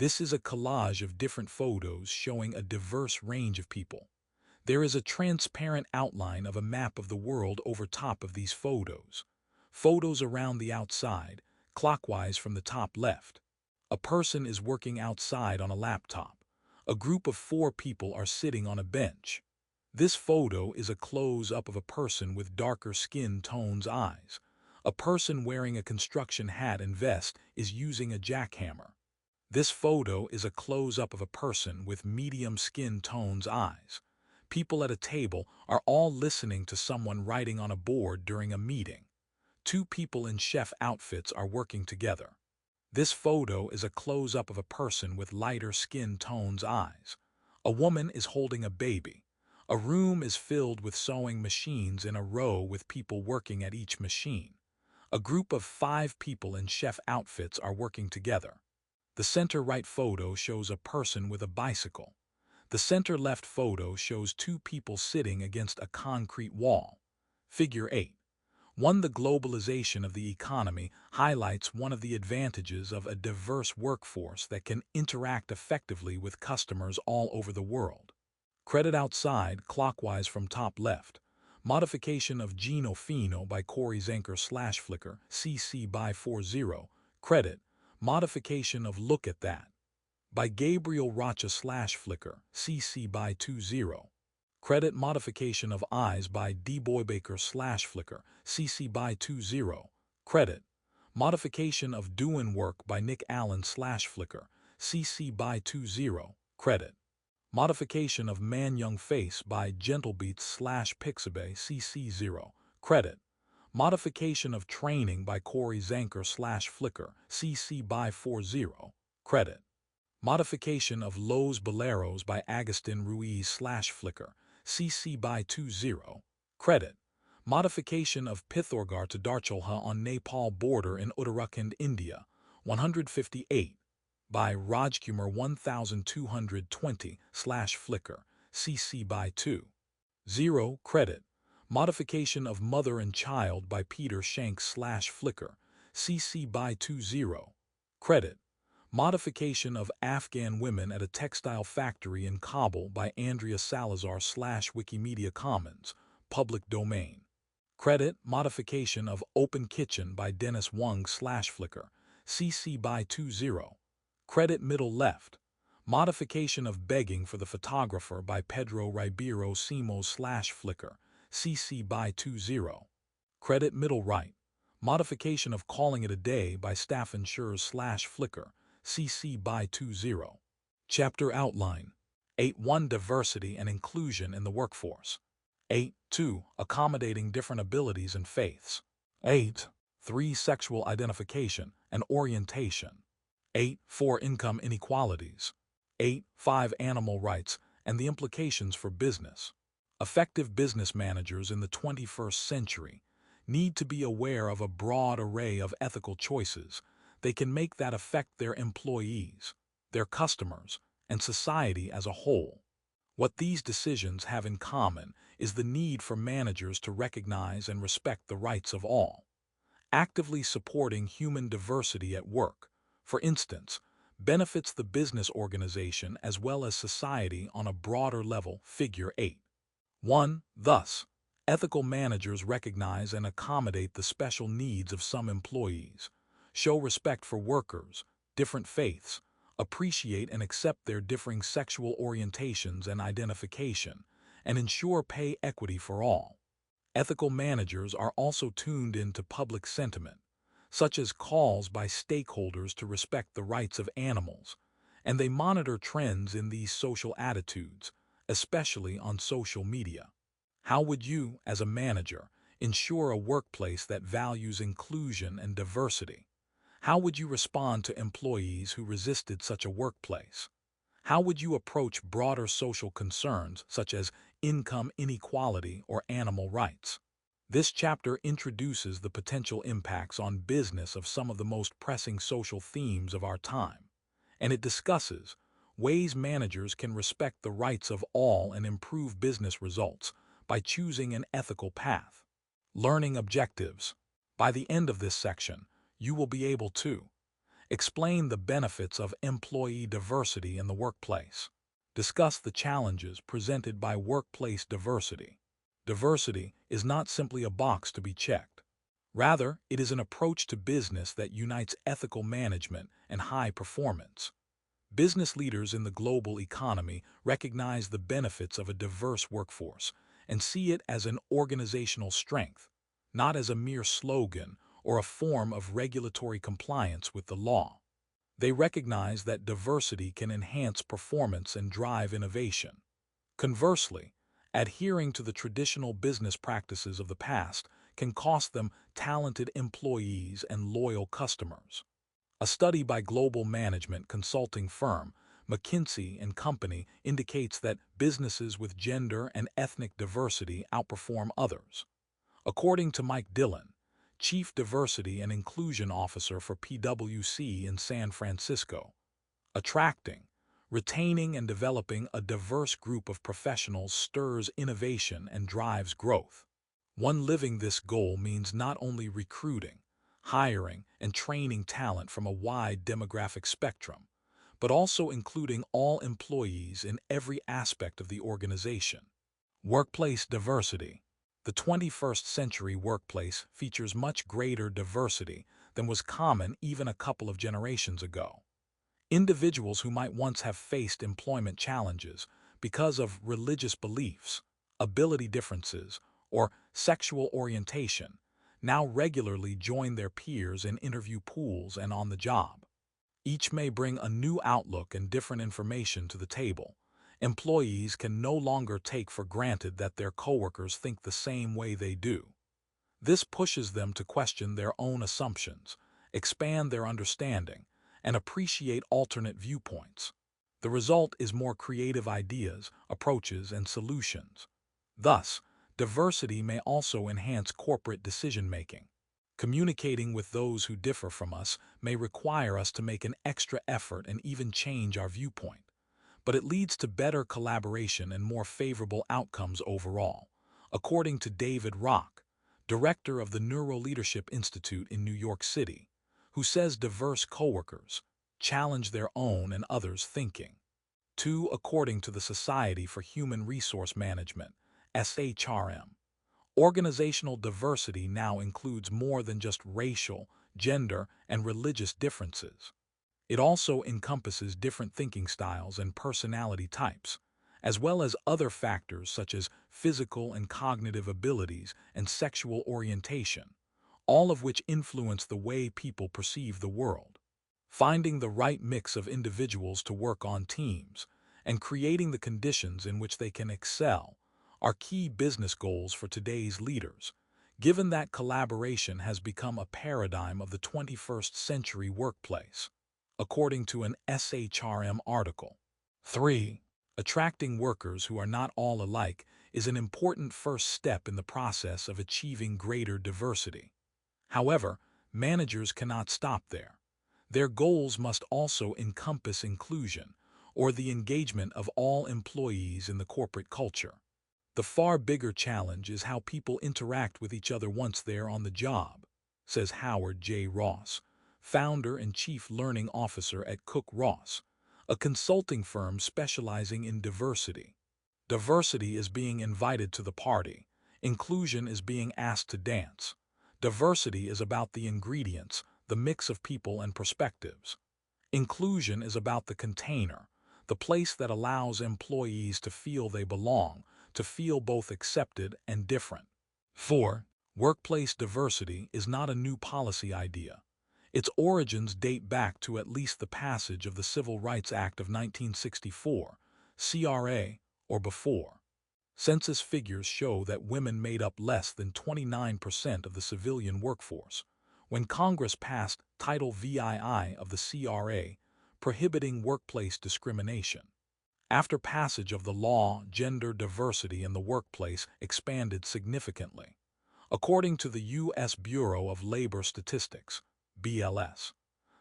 This is a collage of different photos showing a diverse range of people. There is a transparent outline of a map of the world over top of these photos. Photos around the outside, clockwise from the top left. A person is working outside on a laptop. A group of 4 people are sitting on a bench. This photo is a close-up of a person with darker skin tones eyes. A person wearing a construction hat and vest is using a jackhammer. This photo is a close-up of a person with medium skin tones eyes. People at a table are all listening to someone writing on a board during a meeting. 2 people in chef outfits are working together. This photo is a close-up of a person with lighter skin tones eyes. A woman is holding a baby. A room is filled with sewing machines in a row with people working at each machine. A group of 5 people in chef outfits are working together. The center-right photo shows a person with a bicycle. The center-left photo shows 2 people sitting against a concrete wall. Figure 8. 1. The globalization of the economy highlights one of the advantages of a diverse workforce that can interact effectively with customers all over the world. Credit outside, clockwise from top left. Modification of Gino Fino by Corey Zenker/Flickr, CC by 40. Credit. Modification of Look at That by Gabriel Rocha/Flickr, CC by 20. Credit. Modification of Eyes by dboybaker/Flickr, CC by 20. Credit. Modification of Doin' Work by Nick Allen/Flickr, CC by 20. Credit. Modification of Man Young Face by Gentlebeats/Pixabay, CC 0. Credit. Modification of Training by Corey Zenker/Flickr, CC by 40. Credit. Modification of Los Boleros by Agustin Ruiz/Flickr, CC by 20. Credit. Modification of Pithorgar to Darcholha on Nepal border in Uttarakhand, India, 158, by Rajkumar 1220/Flickr, CC by 20. Credit. Modification of Mother and Child by Peter Shanks/Flickr, CC by 20. Credit. Modification of Afghan Women at a Textile Factory in Kabul by Andrea Salazar/Wikimedia Commons, public domain. Credit. Modification of Open Kitchen by Dennis Wang/Flickr, CC by 20. Credit. Middle left. Modification of Begging for the Photographer by Pedro Ribeiro Simos/Flickr, CC by 20. Credit. Middle right. Modification of Calling It a Day by Staffan Schurz/Flickr, CC by 20. Chapter Outline. 8.1 Diversity and Inclusion in the Workforce. 8.2 Accommodating Different Abilities and Faiths. 8.3 Sexual Identification and Orientation. 8.4 Income Inequalities. 8.5 Animal Rights and the Implications for Business. Effective business managers in the 21st century need to be aware of a broad array of ethical choices they can make that affect their employees, their customers, and society as a whole. What these decisions have in common is the need for managers to recognize and respect the rights of all. Actively supporting human diversity at work, for instance, benefits the business organization as well as society on a broader level. Figure 8. 1. Thus, ethical managers recognize and accommodate the special needs of some employees, show respect for workers, different faiths, appreciate and accept their differing sexual orientations and identification, and ensure pay equity for all. Ethical managers are also tuned into public sentiment, such as calls by stakeholders to respect the rights of animals, and they monitor trends in these social attitudes, especially on social media. How would you, as a manager, ensure a workplace that values inclusion and diversity? How would you respond to employees who resisted such a workplace? How would you approach broader social concerns such as income inequality or animal rights? This chapter introduces the potential impacts on business of some of the most pressing social themes of our time, and it discusses ways managers can respect the rights of all and improve business results by choosing an ethical path. Learning objectives. By the end of this section, you will be able to Explain the benefits of employee diversity in the workplace. Discuss the challenges presented by workplace diversity. Diversity is not simply a box to be checked. Rather, it is an approach to business that unites ethical management and high performance. Business leaders in the global economy recognize the benefits of a diverse workforce and see it as an organizational strength, not as a mere slogan or a form of regulatory compliance with the law. They recognize that diversity can enhance performance and drive innovation. Conversely, adhering to the traditional business practices of the past can cost them talented employees and loyal customers. A study by global management consulting firm McKinsey & Company indicates that businesses with gender and ethnic diversity outperform others. According to Mike Dillon, Chief Diversity and Inclusion Officer for PwC in San Francisco, attracting, retaining, and developing a diverse group of professionals stirs innovation and drives growth. One living this goal means not only recruiting, hiring, and training talent from a wide demographic spectrum, but also including all employees in every aspect of the organization. Workplace diversity. The 21st century workplace features much greater diversity than was common even a couple of generations ago. Individuals who might once have faced employment challenges because of religious beliefs, ability differences, or sexual orientation now regularly join their peers in interview pools and on the job. Each may bring a new outlook and different information to the table. Employees can no longer take for granted that their coworkers think the same way they do. This pushes them to question their own assumptions, expand their understanding, and appreciate alternate viewpoints. The result is more creative ideas, approaches, and solutions. Thus, diversity may also enhance corporate decision-making. Communicating with those who differ from us may require us to make an extra effort and even change our viewpoint, but it leads to better collaboration and more favorable outcomes overall, according to David Rock, director of the Neuroleadership Institute in New York City, who says diverse coworkers challenge their own and others' thinking. 2. According to the Society for Human Resource Management, SHRM, organizational diversity now includes more than just racial, gender, and religious differences. It also encompasses different thinking styles and personality types, as well as other factors such as physical and cognitive abilities and sexual orientation, all of which influence the way people perceive the world. Finding the right mix of individuals to work on teams and creating the conditions in which they can excel are key business goals for today's leaders, given that collaboration has become a paradigm of the 21st century workplace, according to an SHRM article. 3. Attracting workers who are not all alike is an important first step in the process of achieving greater diversity. However, managers cannot stop there. Their goals must also encompass inclusion, or the engagement of all employees in the corporate culture. The far bigger challenge is how people interact with each other once they're on the job, says Howard J. Ross, founder and chief learning officer at Cook Ross, a consulting firm specializing in diversity. Diversity is being invited to the party. Inclusion is being asked to dance. Diversity is about the ingredients, the mix of people and perspectives. Inclusion is about the container, the place that allows employees to feel they belong, to feel both accepted and different. 4. Workplace diversity is not a new policy idea. Its origins date back to at least the passage of the Civil Rights Act of 1964, CRA, or before. Census figures show that women made up less than 29% of the civilian workforce when Congress passed Title VII of the CRA, prohibiting workplace discrimination. After passage of the law, gender diversity in the workplace expanded significantly. According to the U.S. Bureau of Labor Statistics, BLS,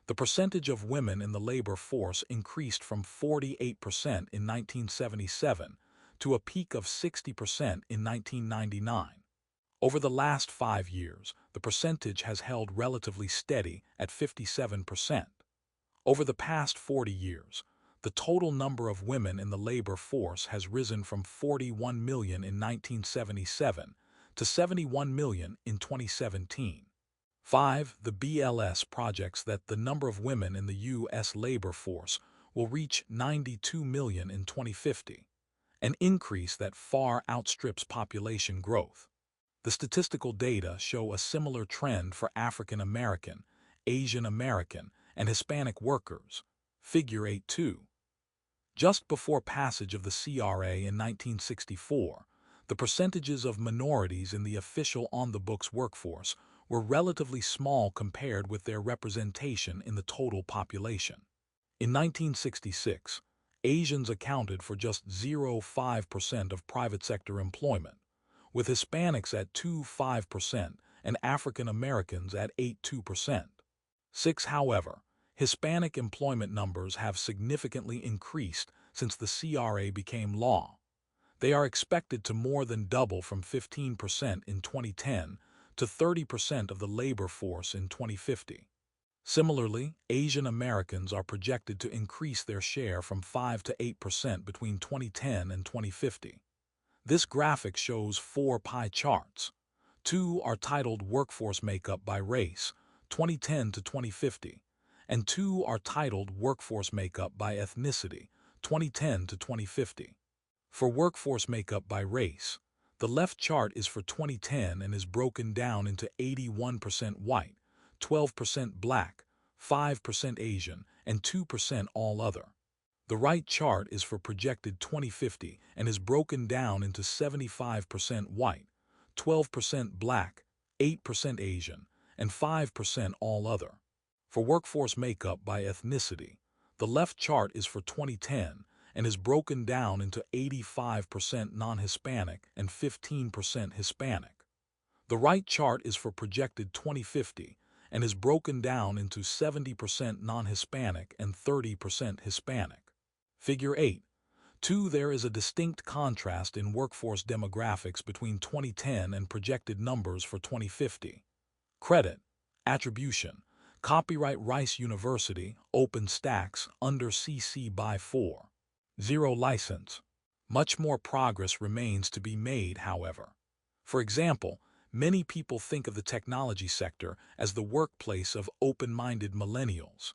the percentage of women in the labor force increased from 48% in 1977 to a peak of 60% in 1999. Over the last 5 years, the percentage has held relatively steady at 57%. Over the past 40 years, the total number of women in the labor force has risen from 41 million in 1977 to 71 million in 2017. 5. The BLS projects that the number of women in the U.S. labor force will reach 92 million in 2050, an increase that far outstrips population growth. The statistical data show a similar trend for African American, Asian American, and Hispanic workers. Figure 8.2. Just before passage of the CRA in 1964, the percentages of minorities in the official on-the-books workforce were relatively small compared with their representation in the total population. In 1966, Asians accounted for just 0.5% of private sector employment, with Hispanics at 2.5% and African Americans at 8.2%. 6. However, Hispanic employment numbers have significantly increased since the CRA became law. They are expected to more than double from 15% in 2010 to 30% of the labor force in 2050. Similarly, Asian Americans are projected to increase their share from 5 to 8% between 2010 and 2050. This graphic shows 4 pie charts. 2 are titled Workforce Makeup by Race, 2010 to 2050, and 2 are titled Workforce Makeup by Ethnicity, 2010 to 2050. For workforce makeup by race, the left chart is for 2010 and is broken down into 81% white, 12% black, 5% Asian, and 2% all other. The right chart is for projected 2050 and is broken down into 75% white, 12% black, 8% Asian, and 5% all other. For workforce makeup by ethnicity, the left chart is for 2010 and is broken down into 85% non-Hispanic and 15% Hispanic. The right chart is for projected 2050 and is broken down into 70% non-Hispanic and 30% Hispanic. Figure 8. 2. There is a distinct contrast in workforce demographics between 2010 and projected numbers for 2050. Credit, attribution, copyright Rice University, OpenStax, under CC by 4. 0 license. Much more progress remains to be made, however. For example, many people think of the technology sector as the workplace of open-minded millennials.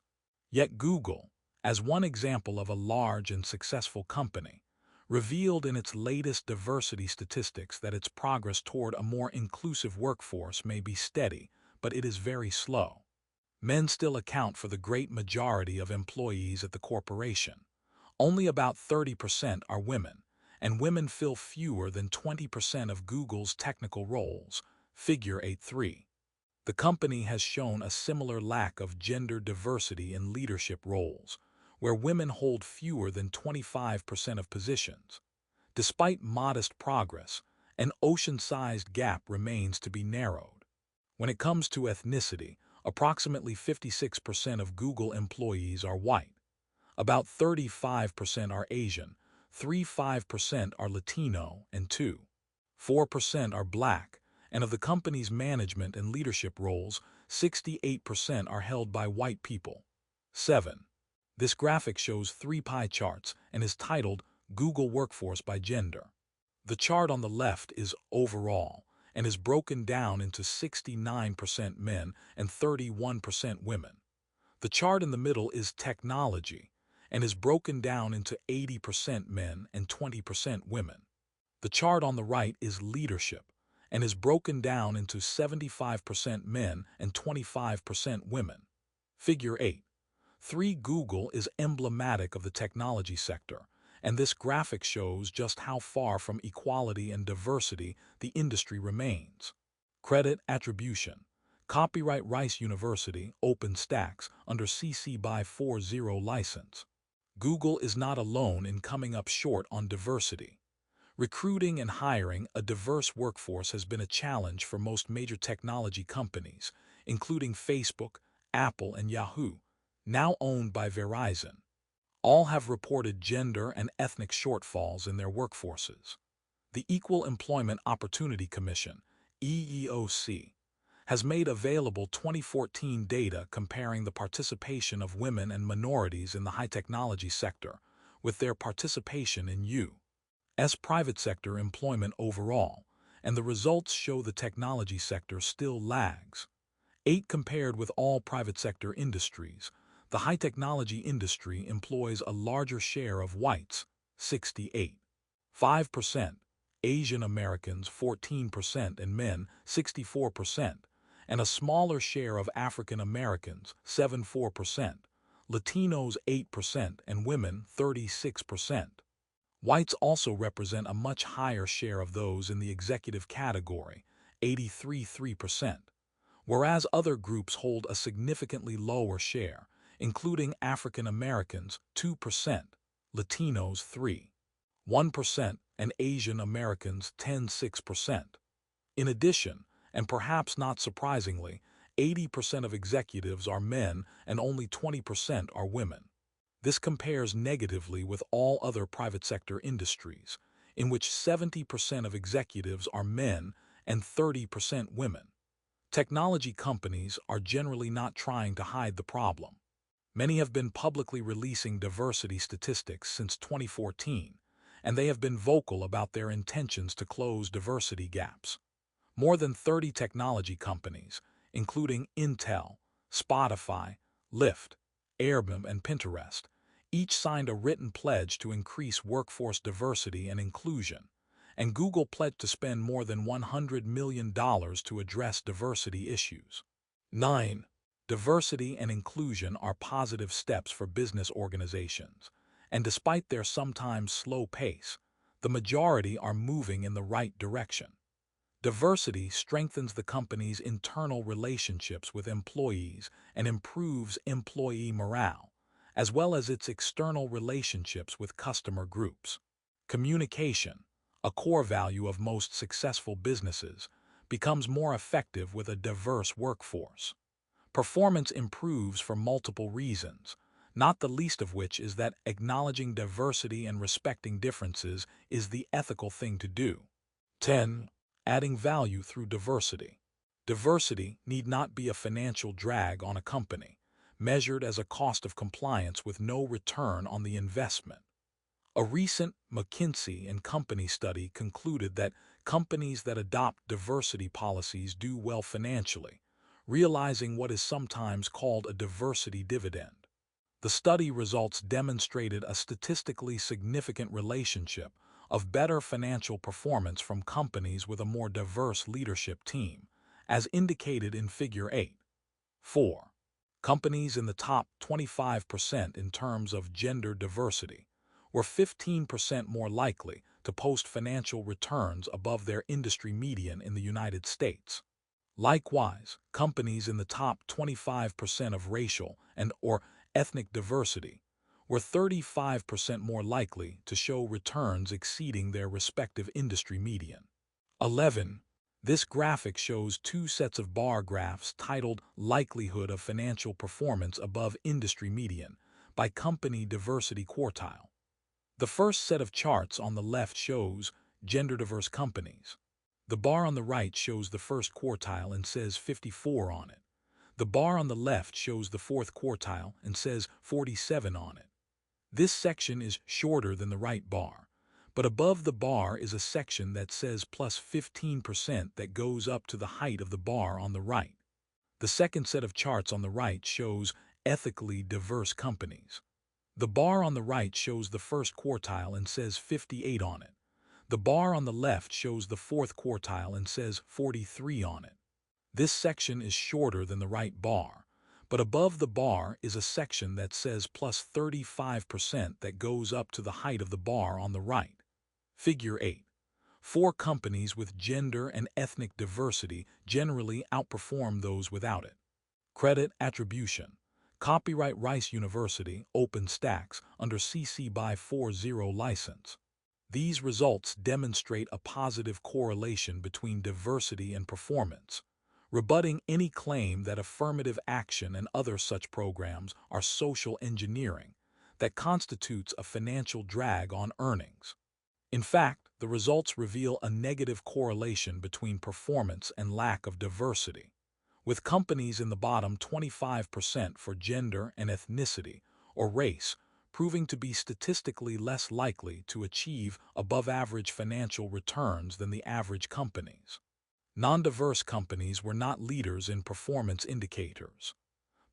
Yet Google, as one example of a large and successful company, revealed in its latest diversity statistics that its progress toward a more inclusive workforce may be steady, but it is very slow. Men still account for the great majority of employees at the corporation. Only about 30% are women, and women fill fewer than 20% of Google's technical roles. Figure 8.3. The company has shown a similar lack of gender diversity in leadership roles, where women hold fewer than 25% of positions. Despite modest progress, an ocean-sized gap remains to be narrowed. When it comes to ethnicity, approximately 56% of Google employees are white. About 35% are Asian, 3.5% are Latino, and 2.4% are Black, and of the company's management and leadership roles, 68% are held by white people. 7. This graphic shows 3 pie charts and is titled Google Workforce by Gender. The chart on the left is overall and is broken down into 69% men and 31% women. The chart in the middle is technology and is broken down into 80% men and 20% women. The chart on the right is leadership and is broken down into 75% men and 25% women. Figure 8. 3. Google is emblematic of the technology sector, and this graphic shows just how far from equality and diversity the industry remains. Credit, attribution, copyright Rice University, OpenStax, under CC by 40 license. Google is not alone in coming up short on diversity. Recruiting and hiring a diverse workforce has been a challenge for most major technology companies, including Facebook, Apple, and Yahoo, now owned by Verizon. All have reported gender and ethnic shortfalls in their workforces. The Equal Employment Opportunity Commission, EEOC, has made available 2014 data comparing the participation of women and minorities in the high technology sector with their participation in U.S. private sector employment overall, and the results show the technology sector still lags. 8. Compared with all private sector industries, the high technology industry employs a larger share of whites, 68.5%, Asian Americans 14%, and men 64%, and a smaller share of African Americans 74%, Latinos 8%, and women 36%. Whites also represent a much higher share of those in the executive category, 83.3%, whereas other groups hold a significantly lower share, including African Americans 2%, Latinos 3.1%, and Asian Americans 10.6%. In addition, and perhaps not surprisingly, 80% of executives are men and only 20% are women. This compares negatively with all other private sector industries, in which 70% of executives are men and 30% women. Technology companies are generally not trying to hide the problem. Many have been publicly releasing diversity statistics since 2014, and they have been vocal about their intentions to close diversity gaps. More than 30 technology companies, including Intel, Spotify, Lyft, Airbnb, and Pinterest, each signed a written pledge to increase workforce diversity and inclusion, and Google pledged to spend more than $100 million to address diversity issues. 9. Diversity and inclusion are positive steps for business organizations, and despite their sometimes slow pace, the majority are moving in the right direction. Diversity strengthens the company's internal relationships with employees and improves employee morale, as well as its external relationships with customer groups. Communication, a core value of most successful businesses, becomes more effective with a diverse workforce. Performance improves for multiple reasons, not the least of which is that acknowledging diversity and respecting differences is the ethical thing to do. 10. Adding value through diversity. Diversity need not be a financial drag on a company, measured as a cost of compliance with no return on the investment. A recent McKinsey & Company study concluded that companies that adopt diversity policies do well financially, realizing what is sometimes called a diversity dividend. The study results demonstrated a statistically significant relationship of better financial performance from companies with a more diverse leadership team, as indicated in Figure 8. 4. Companies in the top 25% in terms of gender diversity were 15% more likely to post financial returns above their industry median in the United States. Likewise, companies in the top 25% of racial and/or ethnic diversity were 35% more likely to show returns exceeding their respective industry median. 11. This graphic shows two sets of bar graphs titled Likelihood of Financial Performance Above Industry Median by Company Diversity Quartile. The first set of charts on the left shows gender-diverse companies. The bar on the right shows the first quartile and says 54 on it. The bar on the left shows the fourth quartile and says 47 on it. This section is shorter than the right bar, but above the bar is a section that says plus 15% that goes up to the height of the bar on the right. The second set of charts on the right shows ethically diverse companies. The bar on the right shows the first quartile and says 58 on it. The bar on the left shows the fourth quartile and says 43 on it. This section is shorter than the right bar, but above the bar is a section that says plus 35% that goes up to the height of the bar on the right. Figure 8. 4 companies with gender and ethnic diversity generally outperform those without it. Credit attribution. Copyright Rice University, OpenStax, under CC by 40 license. These results demonstrate a positive correlation between diversity and performance, rebutting any claim that affirmative action and other such programs are social engineering that constitutes a financial drag on earnings. In fact, the results reveal a negative correlation between performance and lack of diversity. with companies in the bottom 25% for gender and ethnicity or race proving to be statistically less likely to achieve above-average financial returns than the average companies. Non-diverse companies were not leaders in performance indicators.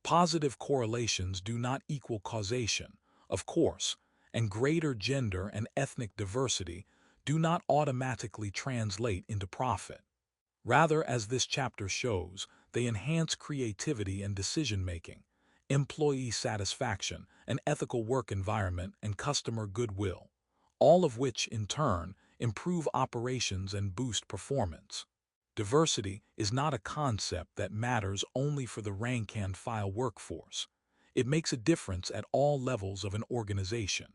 Positive correlations do not equal causation, of course, and greater gender and ethnic diversity do not automatically translate into profit. Rather, as this chapter shows, they enhance creativity and decision-making, employee satisfaction, an ethical work environment, and customer goodwill, all of which, in turn, improve operations and boost performance. Diversity is not a concept that matters only for the rank-and-file workforce. It makes a difference at all levels of an organization.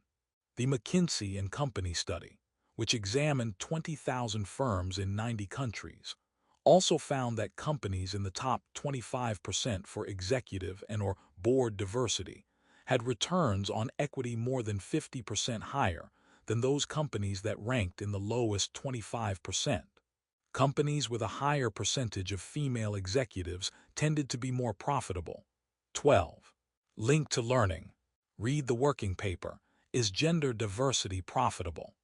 The McKinsey & Company study, which examined 20,000 firms in 90 countries, also found that companies in the top 25% for executive and/or board diversity had returns on equity more than 50% higher than those companies that ranked in the lowest 25%. Companies with a higher percentage of female executives tended to be more profitable. 12. Link to learning. Read the working paper. Is gender diversity profitable?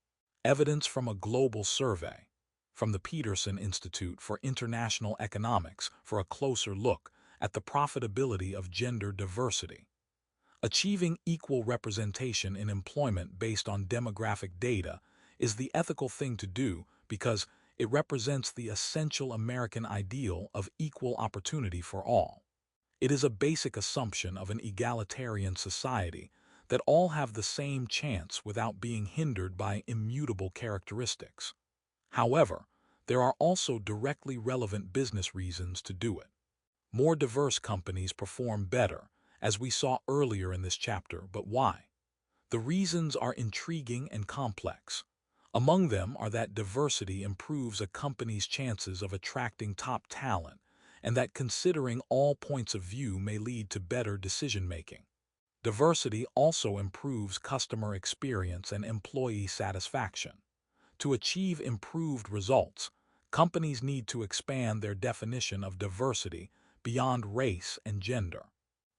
Evidence from a global survey from the Peterson Institute for International Economics for a closer look at the profitability of gender diversity. Achieving equal representation in employment based on demographic data is the ethical thing to do because it represents the essential American ideal of equal opportunity for all. It is a basic assumption of an egalitarian society that all have the same chance without being hindered by immutable characteristics. However, there are also directly relevant business reasons to do it. More diverse companies perform better, as we saw earlier in this chapter, but why? The reasons are intriguing and complex. Among them are that diversity improves a company's chances of attracting top talent, and that considering all points of view may lead to better decision-making. Diversity also improves customer experience and employee satisfaction. To achieve improved results, companies need to expand their definition of diversity beyond race and gender.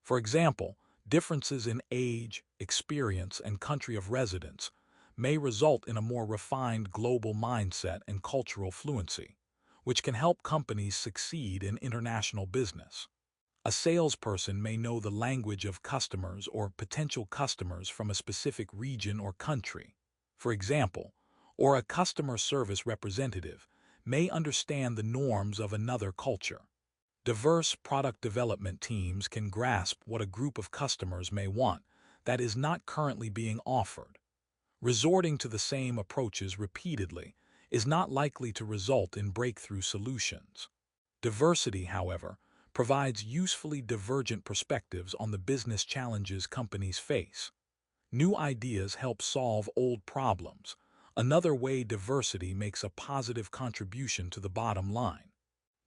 For example, differences in age, experience, and country of residence may result in a more refined global mindset and cultural fluency, which can help companies succeed in international business. A salesperson may know the language of customers or potential customers from a specific region or country, for example, or a customer service representative may understand the norms of another culture. Diverse product development teams can grasp what a group of customers may want that is not currently being offered. Resorting to the same approaches repeatedly is not likely to result in breakthrough solutions. Diversity, however, provides usefully divergent perspectives on the business challenges companies face. New ideas help solve old problems. Another way diversity makes a positive contribution to the bottom line.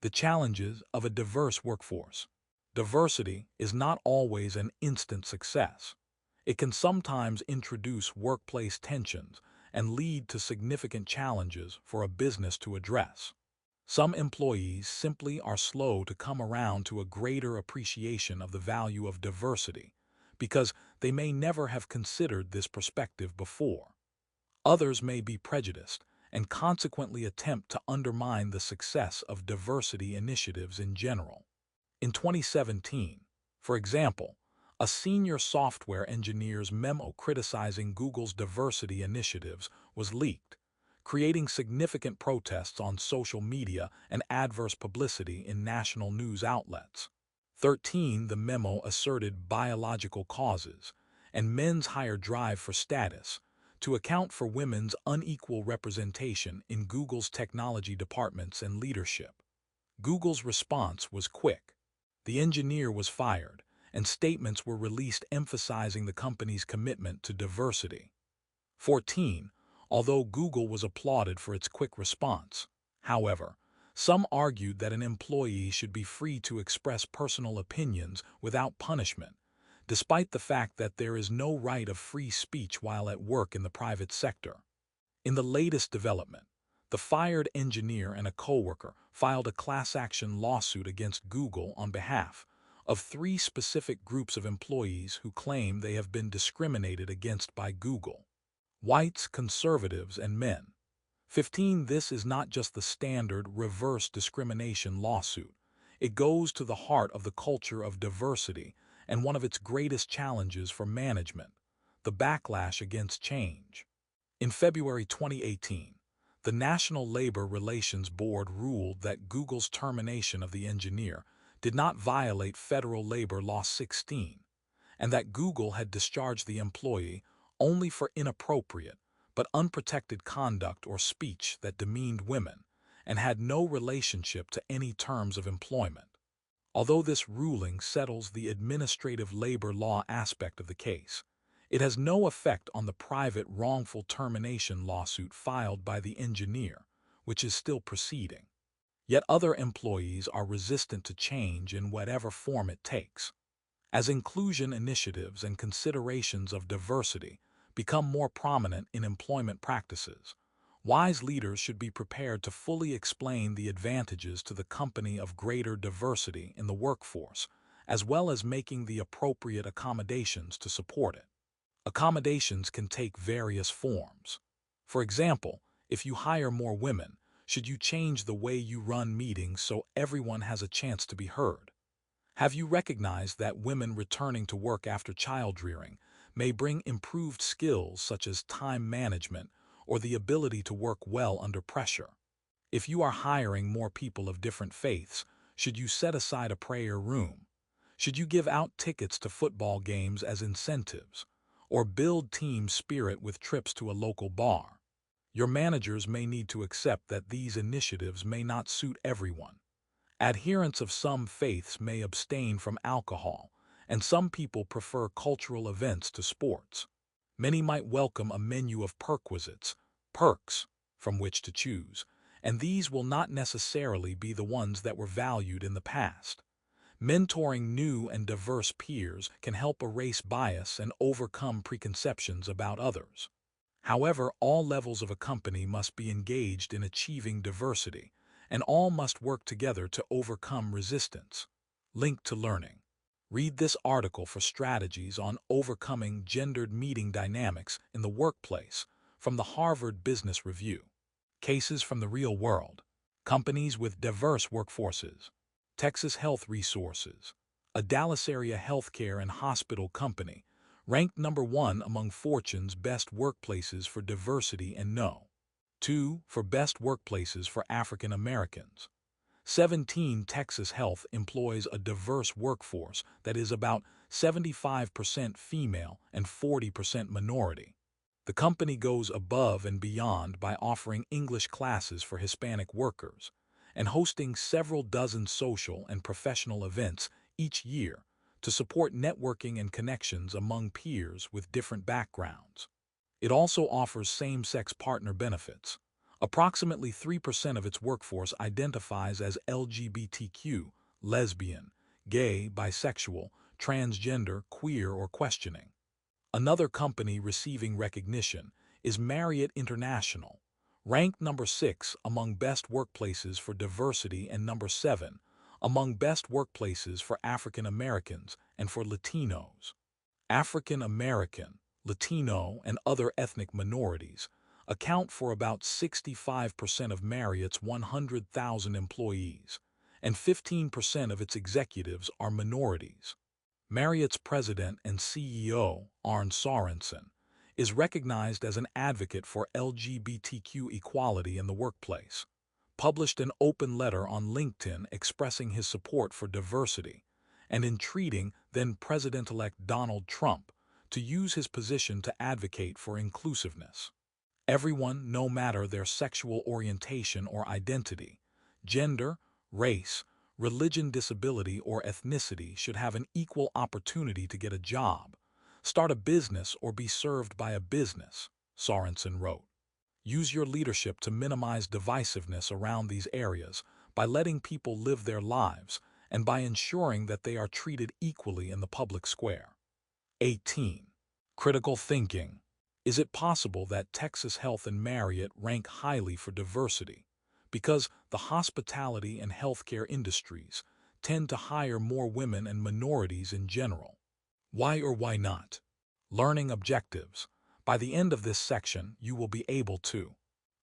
The challenges of a diverse workforce. Diversity is not always an instant success. It can sometimes introduce workplace tensions and lead to significant challenges for a business to address. Some employees simply are slow to come around to a greater appreciation of the value of diversity because they may never have considered this perspective before. Others may be prejudiced and consequently attempt to undermine the success of diversity initiatives in general. In 2017, for example, a senior software engineer's memo criticizing Google's diversity initiatives was leaked, creating significant protests on social media and adverse publicity in national news outlets. 13. The memo asserted biological causes and men's higher drive for status to account for women's unequal representation in Google's technology departments and leadership. Google's response was quick. The engineer was fired, and statements were released emphasizing the company's commitment to diversity. 14. Although Google was applauded for its quick response, however, some argued that an employee should be free to express personal opinions without punishment, despite the fact that there is no right of free speech while at work in the private sector. In the latest development, The fired engineer and a coworker filed a class action lawsuit against Google on behalf of three specific groups of employees who claim they have been discriminated against by Google: whites, conservatives, and men. 15. This is not just the standard reverse discrimination lawsuit. It goes to the heart of the culture of diversity and one of its greatest challenges for management: the backlash against change. In February 2018, the National Labor Relations Board ruled that Google's termination of the engineer did not violate Federal Labor Law 16, and that Google had discharged the employee only for inappropriate but unprotected conduct or speech that demeaned women and had no relationship to any terms of employment. Although this ruling settles the administrative labor law aspect of the case, it has no effect on the private wrongful termination lawsuit filed by the engineer, which is still proceeding. Yet other employees are resistant to change in whatever form it takes. As inclusion initiatives and considerations of diversity become more prominent in employment practices, wise leaders should be prepared to fully explain the advantages to the company of greater diversity in the workforce, as well as making the appropriate accommodations to support it. Accommodations can take various forms. For example, if you hire more women, should you change the way you run meetings so everyone has a chance to be heard? Have you recognized that women returning to work after child-rearing may bring improved skills such as time management or the ability to work well under pressure? If you are hiring more people of different faiths, should you set aside a prayer room? Should you give out tickets to football games as incentives, or build team spirit with trips to a local bar? Your managers may need to accept that these initiatives may not suit everyone. Adherents of some faiths may abstain from alcohol, and some people prefer cultural events to sports. Many might welcome a menu of perks, from which to choose, and these will not necessarily be the ones that were valued in the past. Mentoring new and diverse peers can help erase bias and overcome preconceptions about others. However, all levels of a company must be engaged in achieving diversity, and all must work together to overcome resistance. Link to learning. Read this article for strategies on overcoming gendered meeting dynamics in the workplace from the Harvard Business Review. Cases from the real world. Companies with diverse workforces. Texas Health Resources, a Dallas area healthcare and hospital company, ranked number 1 among Fortune's best workplaces for diversity and No. 2 for best workplaces for African Americans. 17. Texas Health employs a diverse workforce that is about 75% female and 40% minority. The company goes above and beyond by offering English classes for Hispanic workers and hosting several dozen social and professional events each year to support networking and connections among peers with different backgrounds. It also offers same-sex partner benefits. Approximately 3% of its workforce identifies as LGBTQ, lesbian, gay, bisexual, transgender, queer, or questioning. Another company receiving recognition is Marriott International, ranked number 6 among best workplaces for diversity and number 7 among best workplaces for African Americans and for Latinos. African American, Latino, and other ethnic minorities account for about 65% of Marriott's 100,000 employees, and 15% of its executives are minorities. Marriott's president and CEO, Arne Sorensen, is recognized as an advocate for LGBTQ equality in the workplace, published an open letter on LinkedIn expressing his support for diversity, and entreating then-President-elect Donald Trump to use his position to advocate for inclusiveness. Everyone, no matter their sexual orientation or identity, gender, race, religion, disability, or ethnicity, should have an equal opportunity to get a job, start a business, or be served by a business, Sorensen wrote. Use your leadership to minimize divisiveness around these areas by letting people live their lives and by ensuring that they are treated equally in the public square. 18. Critical thinking. Is it possible that Texas Health and Marriott rank highly for diversity? Because the hospitality and healthcare industries tend to hire more women and minorities in general. Why or why not? Learning objectives. By the end of this section, you will be able to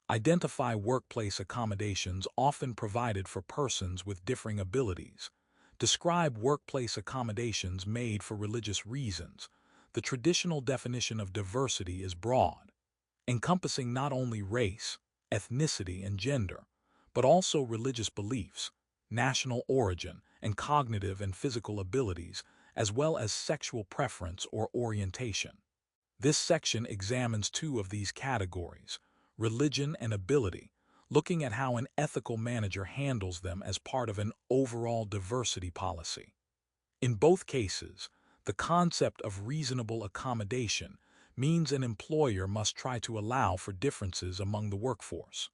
identify workplace accommodations often provided for persons with differing abilities. Describe workplace accommodations made for religious reasons. The traditional definition of diversity is broad, encompassing not only race, ethnicity, and gender, but also religious beliefs, national origin, and cognitive and physical abilities, as well as sexual preference or orientation. This section examines two of these categories, religion and ability, looking at how an ethical manager handles them as part of an overall diversity policy. In both cases, the concept of reasonable accommodation means an employer must try to allow for differences among the workforce.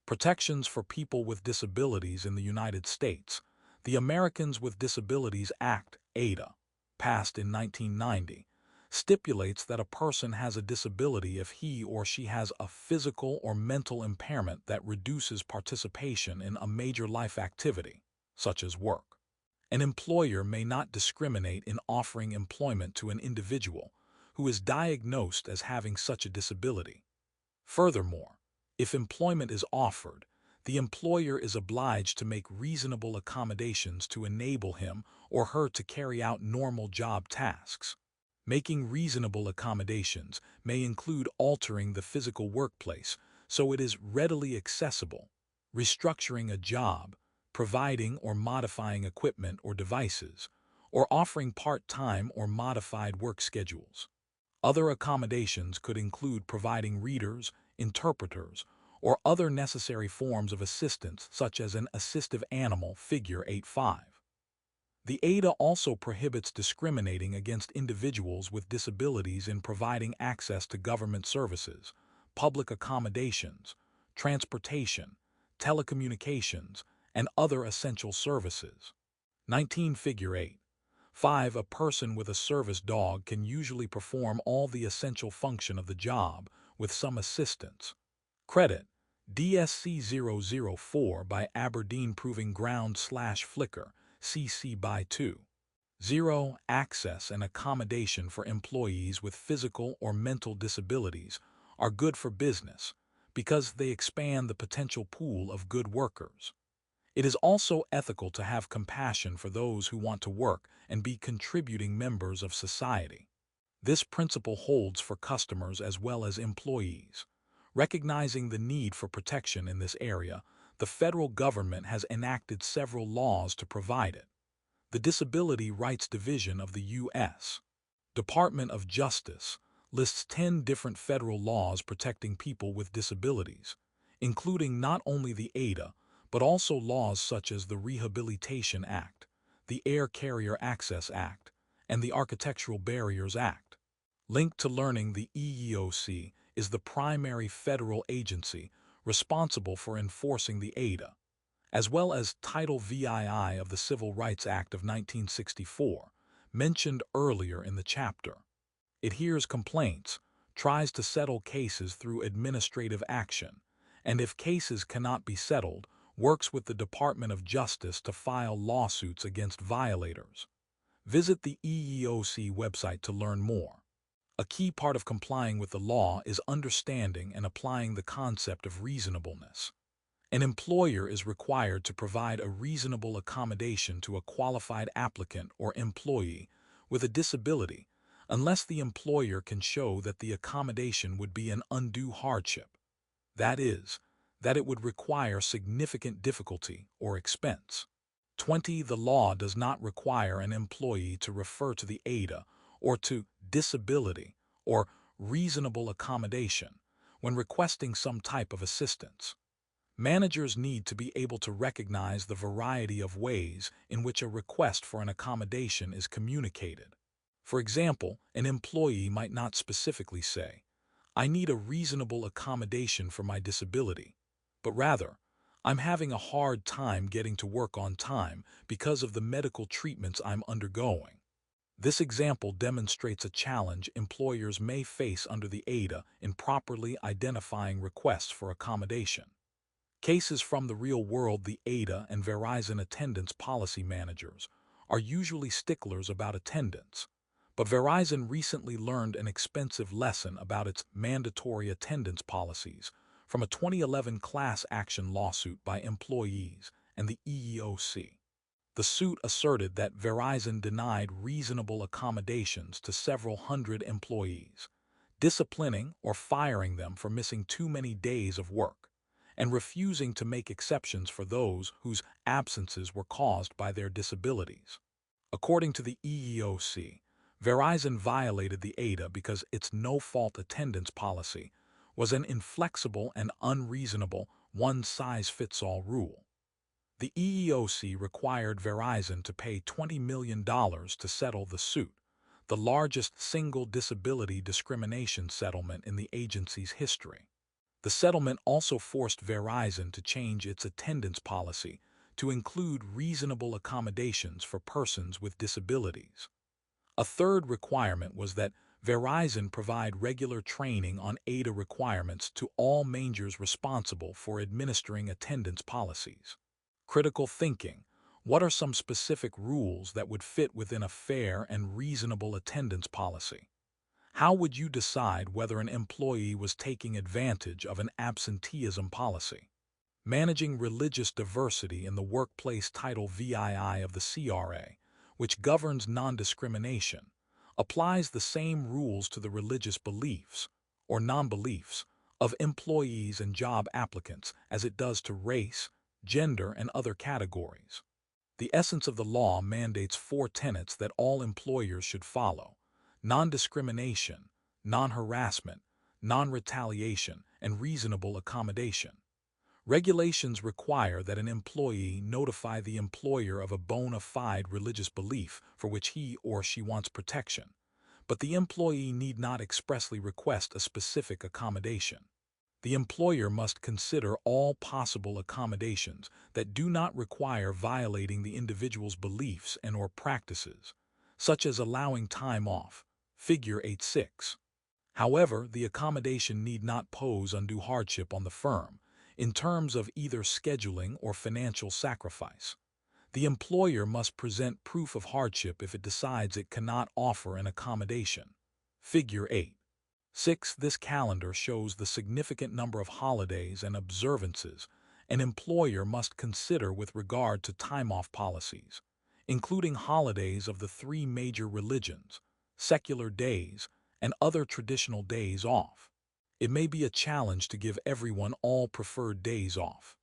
Protections for people with disabilities in the United States. The Americans with Disabilities Act, ADA, passed in 1990, stipulates that a person has a disability if he or she has a physical or mental impairment that reduces participation in a major life activity, such as work. An employer may not discriminate in offering employment to an individual who is diagnosed as having such a disability. Furthermore, if employment is offered, the employer is obliged to make reasonable accommodations to enable him or her to carry out normal job tasks. Making reasonable accommodations may include altering the physical workplace so it is readily accessible, restructuring a job, providing or modifying equipment or devices, or offering part-time or modified work schedules. Other accommodations could include providing readers, interpreters, or other necessary forms of assistance such as an assistive animal, figure 8.5. The ADA also prohibits discriminating against individuals with disabilities in providing access to government services, public accommodations, transportation, telecommunications, and other essential services. 19 Figure 8. 5. A person with a service dog can usually perform all the essential function of the job with some assistance. Credit DSC004 by Aberdeen Proving Ground/Flickr, CC by 2. 0. Access and accommodation for employees with physical or mental disabilities are good for business because they expand the potential pool of good workers. It is also ethical to have compassion for those who want to work and be contributing members of society. This principle holds for customers as well as employees. Recognizing the need for protection in this area, the federal government has enacted several laws to provide it. The Disability Rights Division of the U.S. Department of Justice lists 10 different federal laws protecting people with disabilities, including not only the ADA, but also laws such as the Rehabilitation Act, the Air Carrier Access Act, and the Architectural Barriers Act. Linked to learning, the EEOC is the primary federal agency responsible for enforcing the ADA, as well as Title VII of the Civil Rights Act of 1964, mentioned earlier in the chapter. It hears complaints, tries to settle cases through administrative action, and if cases cannot be settled, works with the Department of Justice to file lawsuits against violators. Visit the EEOC website to learn more. A key part of complying with the law is understanding and applying the concept of reasonableness. An employer is required to provide a reasonable accommodation to a qualified applicant or employee with a disability unless the employer can show that the accommodation would be an undue hardship. That is, that it would require significant difficulty or expense. 20. The law does not require an employee to refer to the ADA or to disability or reasonable accommodation when requesting some type of assistance. Managers need to be able to recognize the variety of ways in which a request for an accommodation is communicated. For example, an employee might not specifically say, "I need a reasonable accommodation for my disability," but rather, "I'm having a hard time getting to work on time because of the medical treatments I'm undergoing." This example demonstrates a challenge employers may face under the ADA in properly identifying requests for accommodation. Cases from the real world: the ADA and Verizon attendance policy managers are usually sticklers about attendance, but Verizon recently learned an expensive lesson about its mandatory attendance policies from a 2011 class action lawsuit by employees and the EEOC. The suit asserted that Verizon denied reasonable accommodations to several hundred employees, disciplining or firing them for missing too many days of work, and refusing to make exceptions for those whose absences were caused by their disabilities. According to the EEOC, Verizon violated the ADA because its no-fault attendance policy was an inflexible and unreasonable one-size-fits-all rule. The EEOC required Verizon to pay $20 million to settle the suit, the largest single disability discrimination settlement in the agency's history. The settlement also forced Verizon to change its attendance policy to include reasonable accommodations for persons with disabilities. A third requirement was that Verizon provide regular training on ADA requirements to all managers responsible for administering attendance policies. Critical thinking: what are some specific rules that would fit within a fair and reasonable attendance policy? How would you decide whether an employee was taking advantage of an absenteeism policy? Managing religious diversity in the workplace: Title VII of the CRA, which governs non-discrimination, applies the same rules to the religious beliefs, or non-beliefs, of employees and job applicants as it does to race, gender, and other categories. The essence of the law mandates 4 tenets that all employers should follow: non-discrimination, non-harassment, non-retaliation, and reasonable accommodation. Regulations require that an employee notify the employer of a bona fide religious belief for which he or she wants protection, but the employee need not expressly request a specific accommodation. The employer must consider all possible accommodations that do not require violating the individual's beliefs and/or practices, such as allowing time off, Figure 8.6. However, the accommodation need not pose undue hardship on the firm in terms of either scheduling or financial sacrifice. The employer must present proof of hardship if it decides it cannot offer an accommodation. Figure 8.6. This calendar shows the significant number of holidays and observances an employer must consider with regard to time-off policies, including holidays of the 3 major religions, secular days, and other traditional days off. It may be a challenge to give everyone all preferred days off.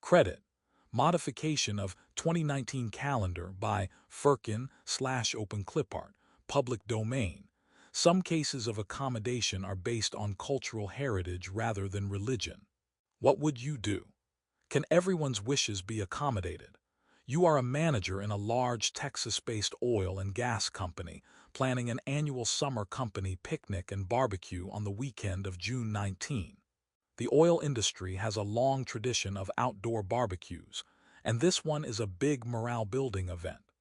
Credit: modification of 2019 calendar by Firkin/OpenClipart, public domain. Some cases of accommodation are based on cultural heritage rather than religion. What would you do? Can everyone's wishes be accommodated? You are a manager in a large Texas-based oil and gas company planning an annual summer company picnic and barbecue on the weekend of June 19. The oil industry has a long tradition of outdoor barbecues, and this one is a big morale-building event.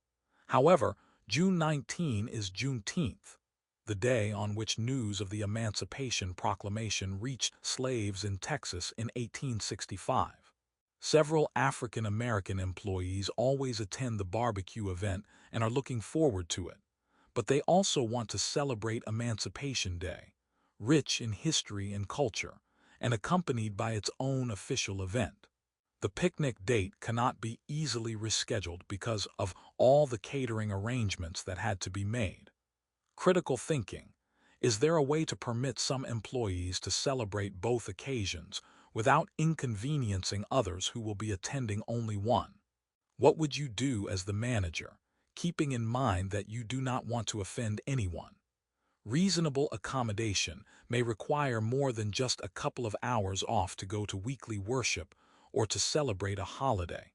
However, June 19 is Juneteenth, the day on which news of the Emancipation Proclamation reached slaves in Texas in 1865. Several African American employees always attend the barbecue event and are looking forward to it, but they also want to celebrate Emancipation Day, rich in history and culture, and accompanied by its own official event. The picnic date cannot be easily rescheduled because of all the catering arrangements that had to be made. Critical thinking: is there a way to permit some employees to celebrate both occasions without inconveniencing others who will be attending only one? What would you do as the manager, keeping in mind that you do not want to offend anyone? Reasonable accommodation may require more than just a couple of hours off to go to weekly worship or to celebrate a holiday.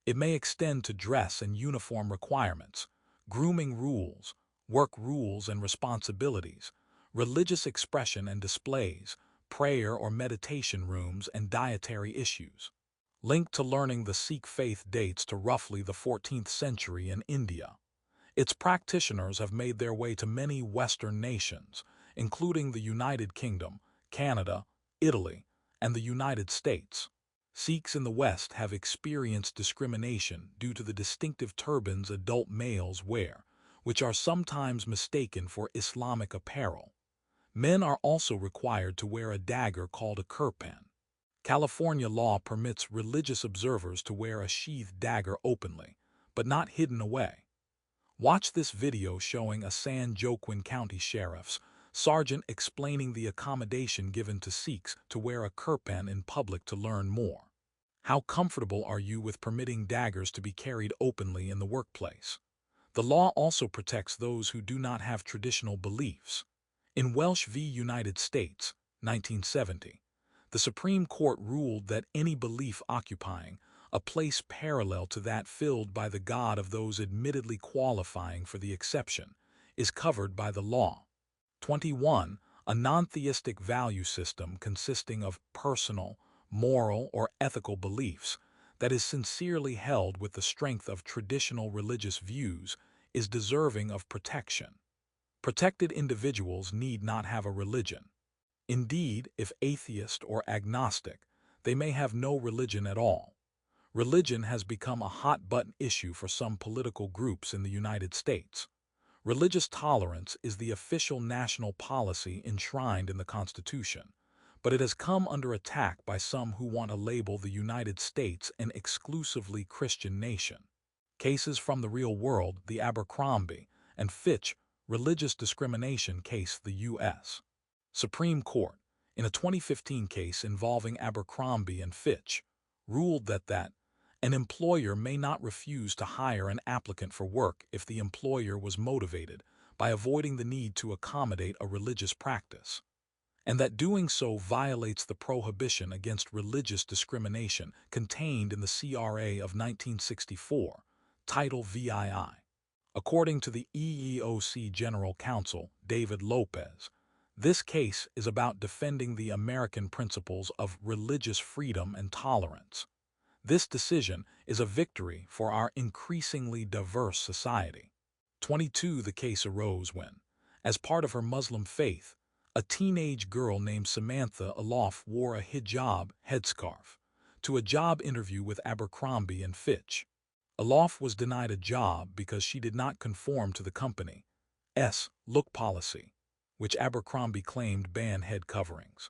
It may extend to dress and uniform requirements, grooming rules, work rules and responsibilities, religious expression and displays, prayer or meditation rooms, and dietary issues. Link to learning the Sikh faith dates to roughly the 14th century in India. Its practitioners have made their way to many Western nations, including the United Kingdom, Canada, Italy, and the United States. Sikhs in the West have experienced discrimination due to the distinctive turbans adult males wear, which are sometimes mistaken for Islamic apparel. Men are also required to wear a dagger called a kirpan. California law permits religious observers to wear a sheathed dagger openly, but not hidden away. Watch this video showing a San Joaquin County Sheriff's sergeant explaining the accommodation given to Sikhs to wear a kirpan in public to learn more. How comfortable are you with permitting daggers to be carried openly in the workplace? The law also protects those who do not have traditional beliefs. In Welsh v. United States, 1970, the Supreme Court ruled that any belief occupying a place parallel to that filled by the God of those admittedly qualifying for the exception is covered by the law. 21. A non-theistic value system consisting of personal, moral, or ethical beliefs that is sincerely held with the strength of traditional religious views is deserving of protection. Protected individuals need not have a religion. Indeed, if atheist or agnostic, they may have no religion at all. Religion has become a hot-button issue for some political groups in the United States. Religious tolerance is the official national policy enshrined in the Constitution, but it has come under attack by some who want to label the United States an exclusively Christian nation. Cases from the real world: the Abercrombie and Fitch religious discrimination case. The U.S. Supreme Court, in a 2015 case involving Abercrombie and Fitch, ruled that an employer may not refuse to hire an applicant for work if the employer was motivated by avoiding the need to accommodate a religious practice, and that doing so violates the prohibition against religious discrimination contained in the CRA of 1964, Title VII. According to the EEOC General Counsel, David Lopez, this case is about defending the American principles of religious freedom and tolerance. This decision is a victory for our increasingly diverse society. 22. The case arose when, as part of her Muslim faith, a teenage girl named Samantha Alof wore a hijab headscarf to a job interview with Abercrombie and Fitch. Alof was denied a job because she did not conform to the company's look policy, which Abercrombie claimed banned head coverings.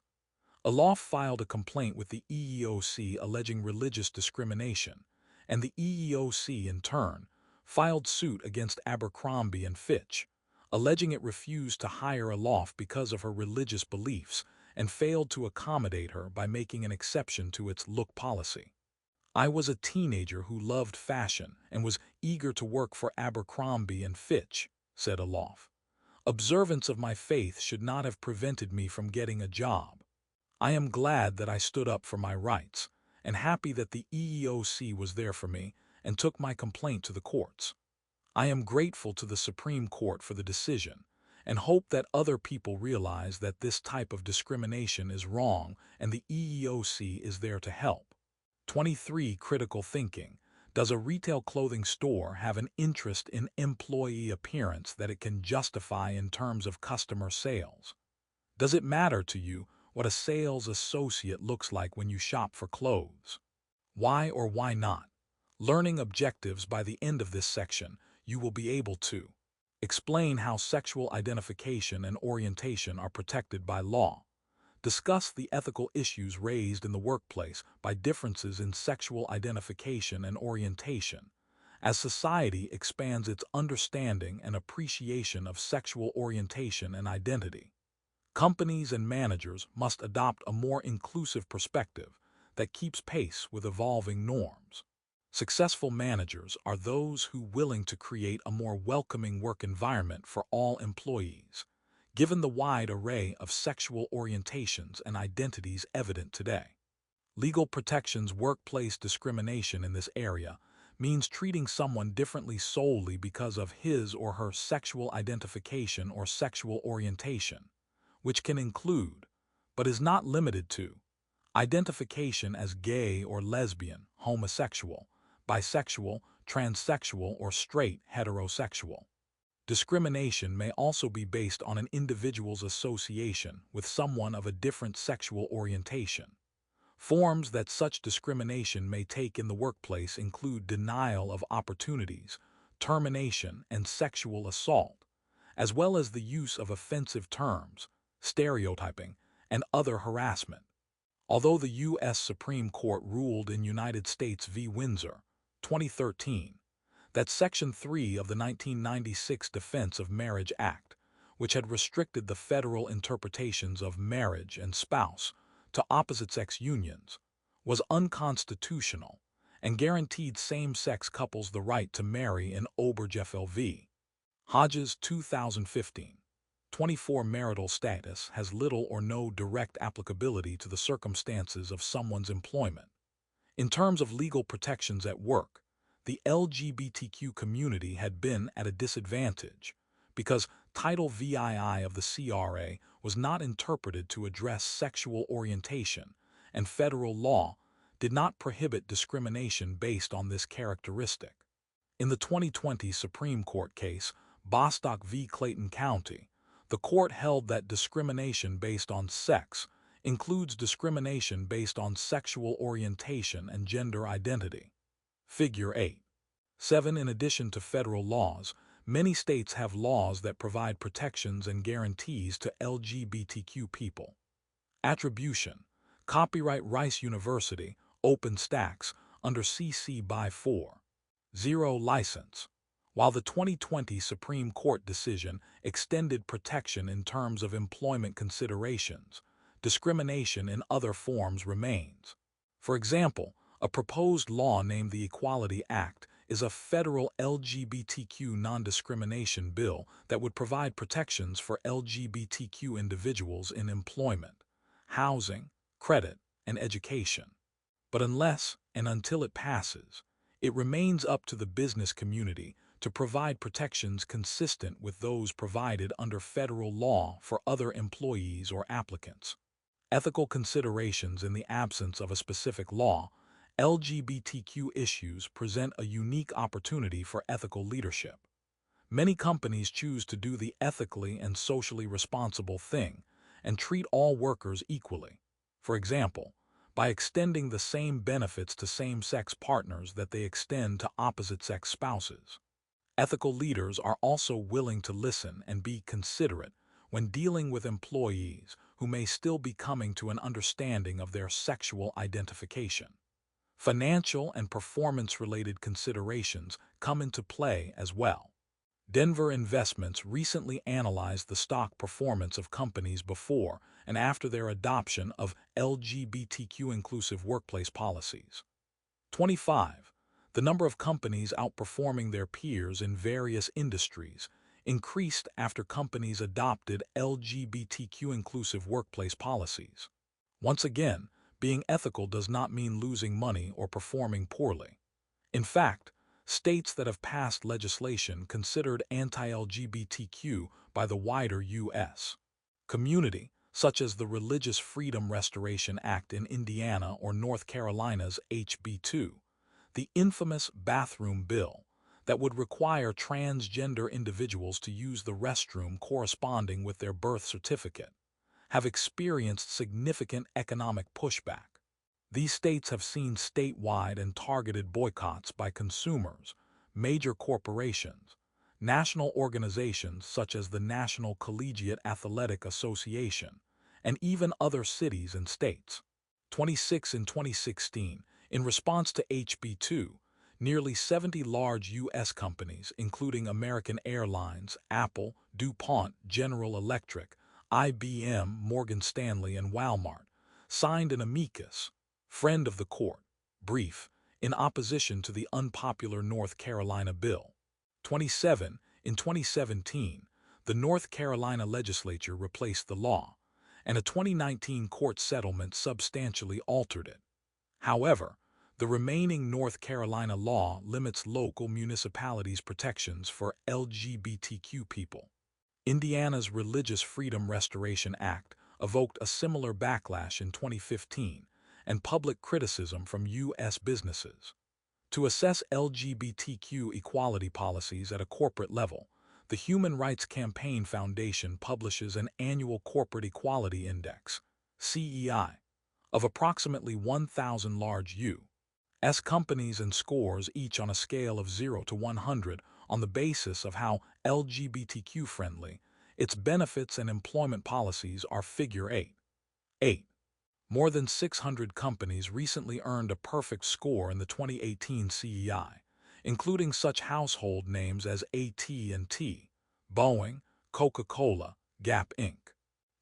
Alof filed a complaint with the EEOC alleging religious discrimination, and the EEOC, in turn, filed suit against Abercrombie and Fitch, alleging it refused to hire Alof because of her religious beliefs and failed to accommodate her by making an exception to its look policy. I was a teenager who loved fashion and was eager to work for Abercrombie and Fitch, said Alof. Observance of my faith should not have prevented me from getting a job. I am glad that I stood up for my rights, and happy that the EEOC was there for me and took my complaint to the courts. I am grateful to the Supreme Court for the decision, and hope that other people realize that this type of discrimination is wrong and the EEOC is there to help. 23. Critical thinking. Does a retail clothing store have an interest in employee appearance that it can justify in terms of customer sales? Does it matter to you what a sales associate looks like when you shop for clothes? Why or why not? Learning objectives. By the end of this section, you will be able to explain how sexual identification and orientation are protected by law, discuss the ethical issues raised in the workplace by differences in sexual identification and orientation, as society expands its understanding and appreciation of sexual orientation and identity. Companies and managers must adopt a more inclusive perspective that keeps pace with evolving norms. Successful managers are those who are willing to create a more welcoming work environment for all employees, given the wide array of sexual orientations and identities evident today. Legal protections. Workplace discrimination in this area means treating someone differently solely because of his or her sexual identification or sexual orientation, which can include, but is not limited to, identification as gay or lesbian, homosexual, bisexual, transsexual, or straight heterosexual. discrimination may also be based on an individual's association with someone of a different sexual orientation. Forms that such discrimination may take in the workplace include denial of opportunities, termination, and sexual assault, as well as the use of offensive terms, stereotyping, and other harassment. Although the U.S. Supreme Court ruled in United States v. Windsor, 2013, that Section 3 of the 1996 Defense of Marriage Act, which had restricted the federal interpretations of marriage and spouse to opposite-sex unions, was unconstitutional and guaranteed same-sex couples the right to marry in Obergefell v. Hodges 2015. 24 Marital status has little or no direct applicability to the circumstances of someone's employment. In terms of legal protections at work, the LGBTQ community had been at a disadvantage because Title VII of the CRA was not interpreted to address sexual orientation, and federal law did not prohibit discrimination based on this characteristic. In the 2020 Supreme Court case, Bostock v. Clayton County, the court held that discrimination based on sex includes discrimination based on sexual orientation and gender identity. Figure 8. 7. In addition to federal laws, many states have laws that provide protections and guarantees to LGBTQ people. Attribution. Copyright Rice University, OpenStax, under CC by 4. 0. License. While the 2020 Supreme Court decision extended protection in terms of employment considerations, discrimination in other forms remains. For example, a proposed law named the Equality Act is a federal LGBTQ non-discrimination bill that would provide protections for LGBTQ individuals in employment, housing, credit, and education. But unless and until it passes, it remains up to the business community to provide protections consistent with those provided under federal law for other employees or applicants. Ethical considerations. In the absence of a specific law, LGBTQ issues present a unique opportunity for ethical leadership. Many companies choose to do the ethically and socially responsible thing and treat all workers equally. For example, by extending the same benefits to same-sex partners that they extend to opposite-sex spouses. Ethical leaders are also willing to listen and be considerate when dealing with employees who may still be coming to an understanding of their sexual identification. Financial and performance-related considerations come into play as well. Denver Investments recently analyzed the stock performance of companies before and after their adoption of LGBTQ-inclusive workplace policies. 25. The number of companies outperforming their peers in various industries increased after companies adopted LGBTQ-inclusive workplace policies. Once again, being ethical does not mean losing money or performing poorly. In fact, states that have passed legislation considered anti-LGBTQ by the wider U.S. community, such as the Religious Freedom Restoration Act in Indiana or North Carolina's HB 2, the infamous bathroom bill that would require transgender individuals to use the restroom corresponding with their birth certificate, have experienced significant economic pushback. These states have seen statewide and targeted boycotts by consumers, major corporations, national organizations such as the National Collegiate Athletic Association, and even other cities and states. 26. In 2016, in response to HB 2, nearly 70 large U.S. companies, including American Airlines, Apple, DuPont, General Electric, IBM, Morgan Stanley, and Walmart, signed an amicus, friend of the court, brief, in opposition to the unpopular North Carolina bill. 27. In 2017, the North Carolina legislature replaced the law, and a 2019 court settlement substantially altered it. However, the remaining North Carolina law limits local municipalities' protections for LGBTQ people. Indiana's Religious Freedom Restoration Act evoked a similar backlash in 2015 and public criticism from U.S. businesses. To assess LGBTQ equality policies at a corporate level, The Human Rights Campaign Foundation publishes an annual Corporate Equality Index, CEI, of approximately 1,000 large U.S. companies and scores each on a scale of 0 to 100 on the basis of how LGBTQ-friendly its benefits and employment policies are. Figure 8. 8. More than 600 companies recently earned a perfect score in the 2018 CEI, including such household names as AT&T, Boeing, Coca-Cola, Gap Inc.,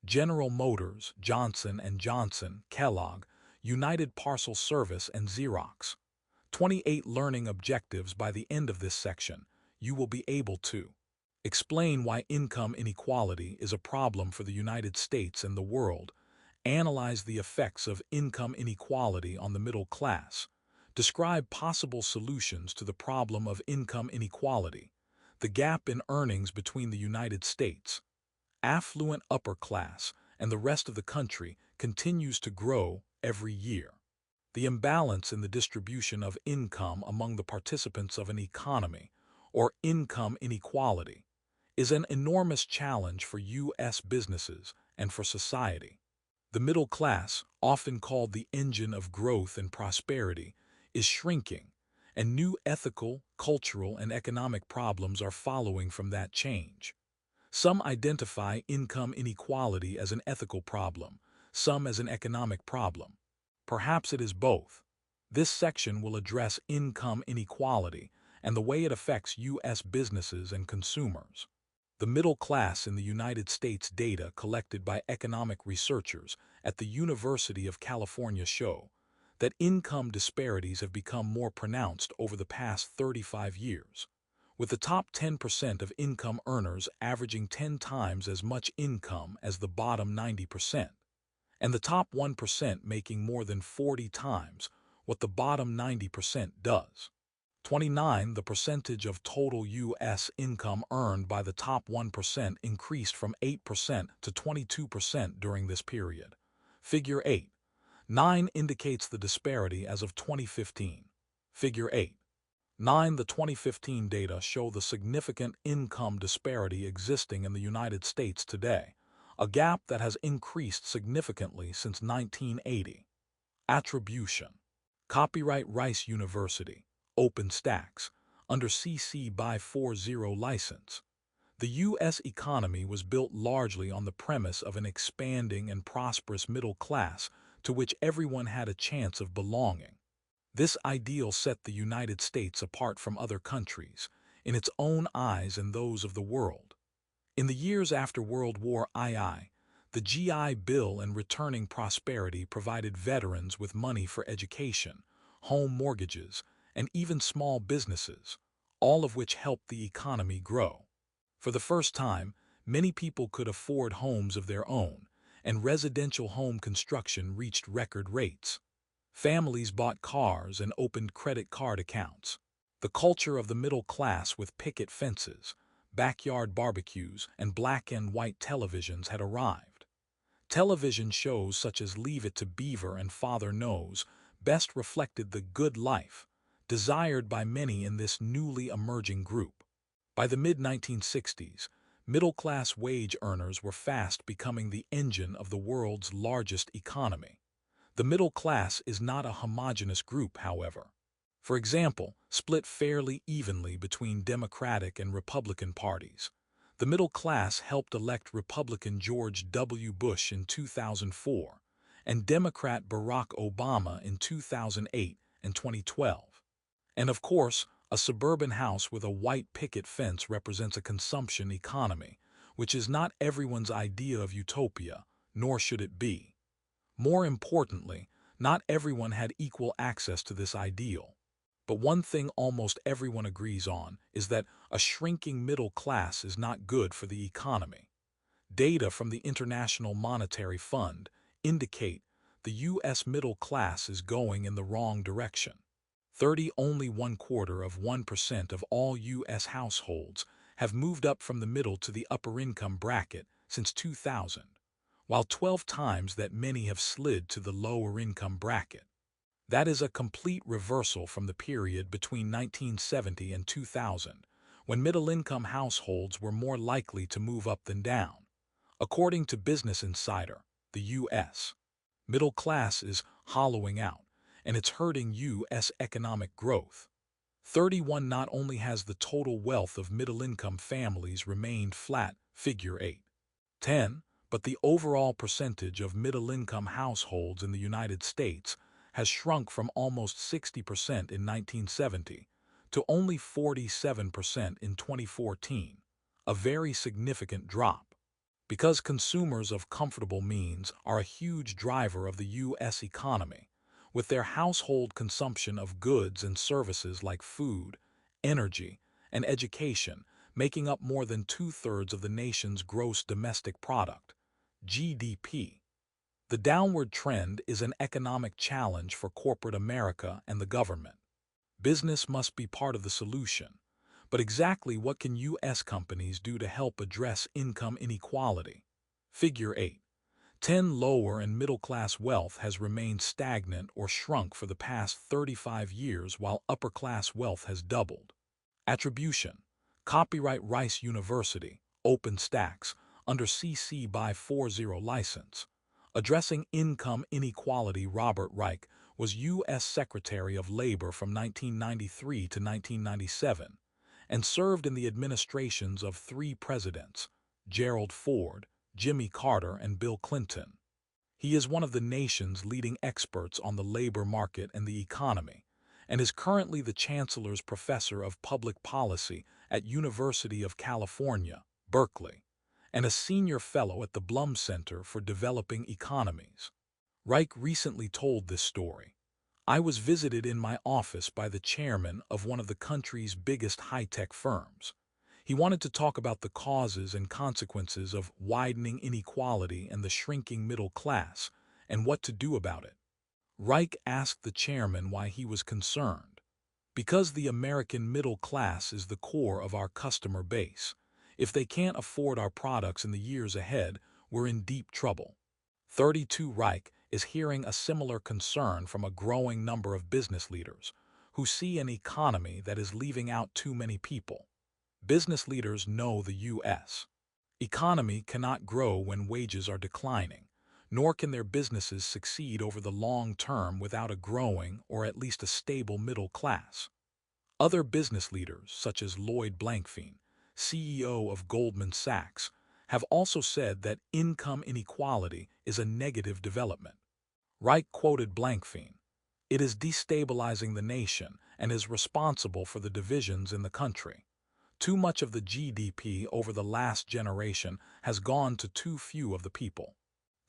General Motors, Johnson & Johnson, Kellogg, United Parcel Service, and Xerox. 28 learning objectives. By the end of this section, you will be able to explain why income inequality is a problem for the United States and the world, analyze the effects of income inequality on the middle class, describe possible solutions to the problem of income inequality, the gap in earnings between the United States, affluent upper class, and the rest of the country continues to grow every year. The imbalance in the distribution of income among the participants of an economy, or income inequality, is an enormous challenge for U.S. businesses and for society. The middle class, often called the engine of growth and prosperity, is shrinking, and new ethical, cultural, and economic problems are following from that change. Some identify income inequality as an ethical problem, some as an economic problem. Perhaps it is both. This section will address income inequality and the way it affects U.S. businesses and consumers. The middle class in the United States. Data collected by economic researchers at the University of California show that income disparities have become more pronounced over the past 35 years, with the top 10% of income earners averaging 10 times as much income as the bottom 90%, and the top 1% making more than 40 times what the bottom 90% does. 29. The percentage of total U.S. income earned by the top 1% increased from 8% to 22% during this period. Figure 8. 9 indicates the disparity as of 2015. Figure 8. 9. The 2015 data show the significant income disparity existing in the United States today, a gap that has increased significantly since 1980. Attribution. Copyright Rice University, OpenStax, under CC by 40 license. The U.S. economy was built largely on the premise of an expanding and prosperous middle class to which everyone had a chance of belonging. This ideal set the United States apart from other countries, in its own eyes and those of the world. In the years after World War II, the GI Bill and returning prosperity provided veterans with money for education, home mortgages, and even small businesses, all of which helped the economy grow. For the first time, many people could afford homes of their own, and residential home construction reached record rates. Families bought cars and opened credit card accounts. The culture of the middle class with picket fences, backyard barbecues, and black and white televisions had arrived. Television shows such as Leave It to Beaver and Father Knows best reflected the good life desired by many in this newly emerging group. By the mid-1960s, middle-class wage earners were fast becoming the engine of the world's largest economy. The middle class is not a homogeneous group, however. For example, split fairly evenly between Democratic and Republican parties. The middle class helped elect Republican George W. Bush in 2004 and Democrat Barack Obama in 2008 and 2012. And of course, a suburban house with a white picket fence represents a consumption economy, which is not everyone's idea of utopia, nor should it be. More importantly, not everyone had equal access to this ideal. But one thing almost everyone agrees on is that a shrinking middle class is not good for the economy. Data from the International Monetary Fund indicate the U.S. middle class is going in the wrong direction. Only 1/4% of all U.S. households have moved up from the middle to the upper income bracket since 2000, while 12 times that many have slid to the lower income bracket. That is a complete reversal from the period between 1970 and 2000, when middle-income households were more likely to move up than down. According to Business Insider, the U.S. middle class is hollowing out, and it's hurting U.S. economic growth. 31 Not only has the total wealth of middle-income families remained flat, figure 8. 10, but the overall percentage of middle-income households in the United States has shrunk from almost 60% in 1970 to only 47% in 2014, a very significant drop. Because consumers of comfortable means are a huge driver of the U.S. economy, with their household consumption of goods and services like food, energy, and education making up more than two-thirds of the nation's gross domestic product, GDP. The downward trend is an economic challenge for corporate America and the government. Business must be part of the solution, but exactly what can U.S. companies do to help address income inequality? Figure 8. 10 Lower and middle-class wealth has remained stagnant or shrunk for the past 35 years while upper-class wealth has doubled. Attribution. Copyright Rice University, OpenStax, under CC by 40 license. Addressing income inequality. Robert Reich was U.S. Secretary of Labor from 1993 to 1997 and served in the administrations of three presidents, Gerald Ford, Jimmy Carter, and Bill Clinton. He is one of the nation's leading experts on the labor market and the economy, and is currently the Chancellor's Professor of Public Policy at University of California, Berkeley, and a Senior Fellow at the Blum Center for Developing Economies. Reich recently told this story. I was visited in my office by the chairman of one of the country's biggest high-tech firms. He wanted to talk about the causes and consequences of widening inequality and the shrinking middle class, and what to do about it. Reich asked the chairman why he was concerned. Because the American middle class is the core of our customer base. If they can't afford our products in the years ahead, we're in deep trouble. 32 Reich is hearing a similar concern from a growing number of business leaders who see an economy that is leaving out too many people. Business leaders know the U.S. economy cannot grow when wages are declining, nor can their businesses succeed over the long term without a growing or at least a stable middle class. Other business leaders, such as Lloyd Blankfein, CEO of Goldman Sachs, have also said that income inequality is a negative development. Reich quoted Blankfein, "It is destabilizing the nation and is responsible for the divisions in the country. Too much of the GDP over the last generation has gone to too few of the people."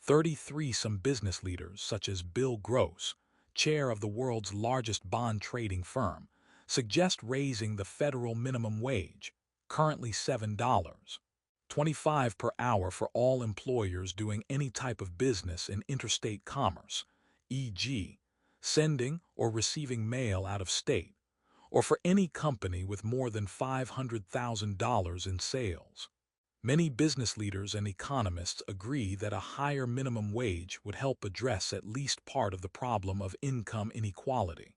33 Some business leaders, such as Bill Gross, chair of the world's largest bond trading firm, suggest raising the federal minimum wage, currently $7.25 per hour for all employers doing any type of business in interstate commerce, e.g., sending or receiving mail out of state, or for any company with more than $500,000 in sales. Many business leaders and economists agree that a higher minimum wage would help address at least part of the problem of income inequality.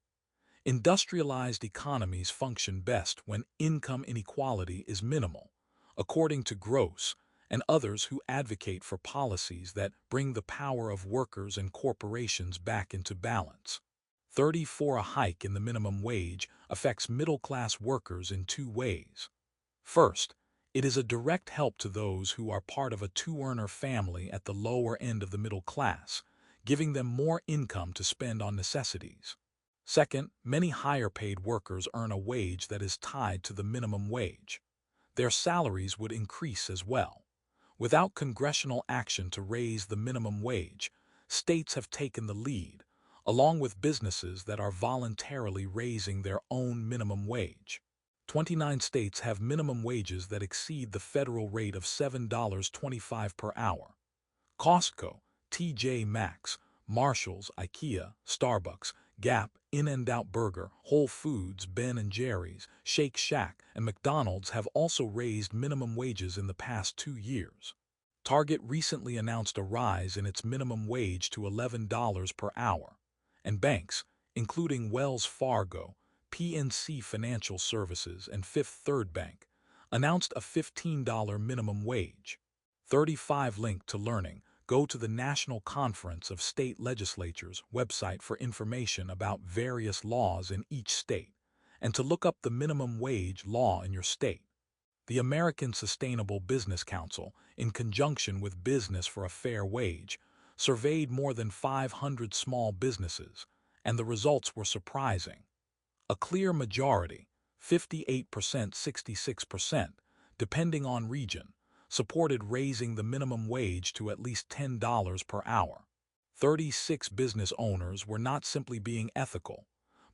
Industrialized economies function best when income inequality is minimal, according to Gross and others who advocate for policies that bring the power of workers and corporations back into balance. 34 A hike in the minimum wage affects middle-class workers in two ways. First, it is a direct help to those who are part of a two-earner family at the lower end of the middle class, giving them more income to spend on necessities. Second, many higher-paid workers earn a wage that is tied to the minimum wage. Their salaries would increase as well. Without congressional action to raise the minimum wage, states have taken the lead, along with businesses that are voluntarily raising their own minimum wage. 29 states have minimum wages that exceed the federal rate of $7.25 per hour. Costco, TJ Maxx, Marshalls, IKEA, Starbucks, Gap, In-N-Out Burger, Whole Foods, Ben & Jerry's, Shake Shack, and McDonald's have also raised minimum wages in the past 2 years. Target recently announced a rise in its minimum wage to $11 per hour, and banks, including Wells Fargo, PNC Financial Services, and Fifth Third Bank, announced a $15 minimum wage. 35 link to learning. Go to the National Conference of State Legislatures website for information about various laws in each state, and to look up the minimum wage law in your state. The American Sustainable Business Council, in conjunction with Business for a Fair Wage, surveyed more than 500 small businesses, and the results were surprising. A clear majority, 58%, 66%, depending on region, supported raising the minimum wage to at least $10 per hour. 36 business owners were not simply being ethical.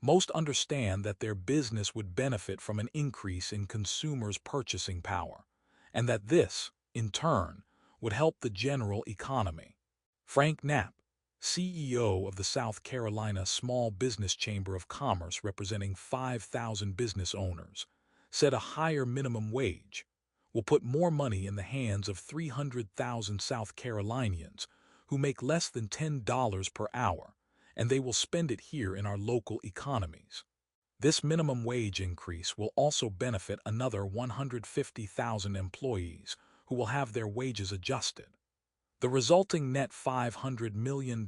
Most understand that their business would benefit from an increase in consumers' purchasing power, and that this, in turn, would help the general economy. Frank Knapp, CEO of the South Carolina Small Business Chamber of Commerce representing 5,000 business owners, said a higher minimum wage will put more money in the hands of 300,000 South Carolinians who make less than $10 per hour, and they will spend it here in our local economies. This minimum wage increase will also benefit another 150,000 employees who will have their wages adjusted. The resulting net $500 million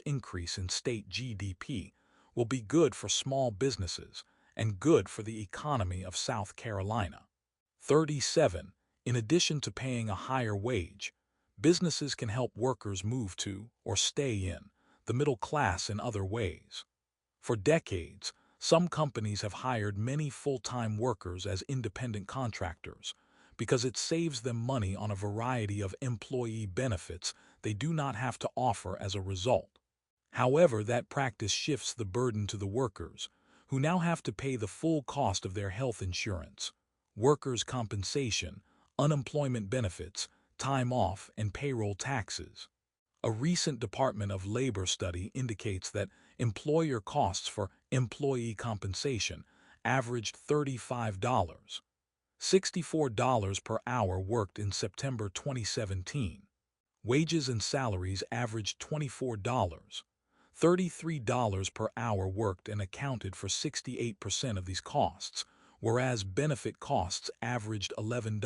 increase in state GDP will be good for small businesses and good for the economy of South Carolina. 37. In addition to paying a higher wage, businesses can help workers move to or stay in the middle class in other ways. For decades, some companies have hired many full-time workers as independent contractors because it saves them money on a variety of employee benefits they do not have to offer as a result. However, that practice shifts the burden to the workers, who now have to pay the full cost of their health insurance, workers' compensation, unemployment benefits, time off, and payroll taxes. A recent Department of Labor study indicates that employer costs for employee compensation averaged $35, $64 per hour worked in September 2017. Wages and salaries averaged $24, $33 per hour worked and accounted for 68% of these costs, whereas benefit costs averaged $11,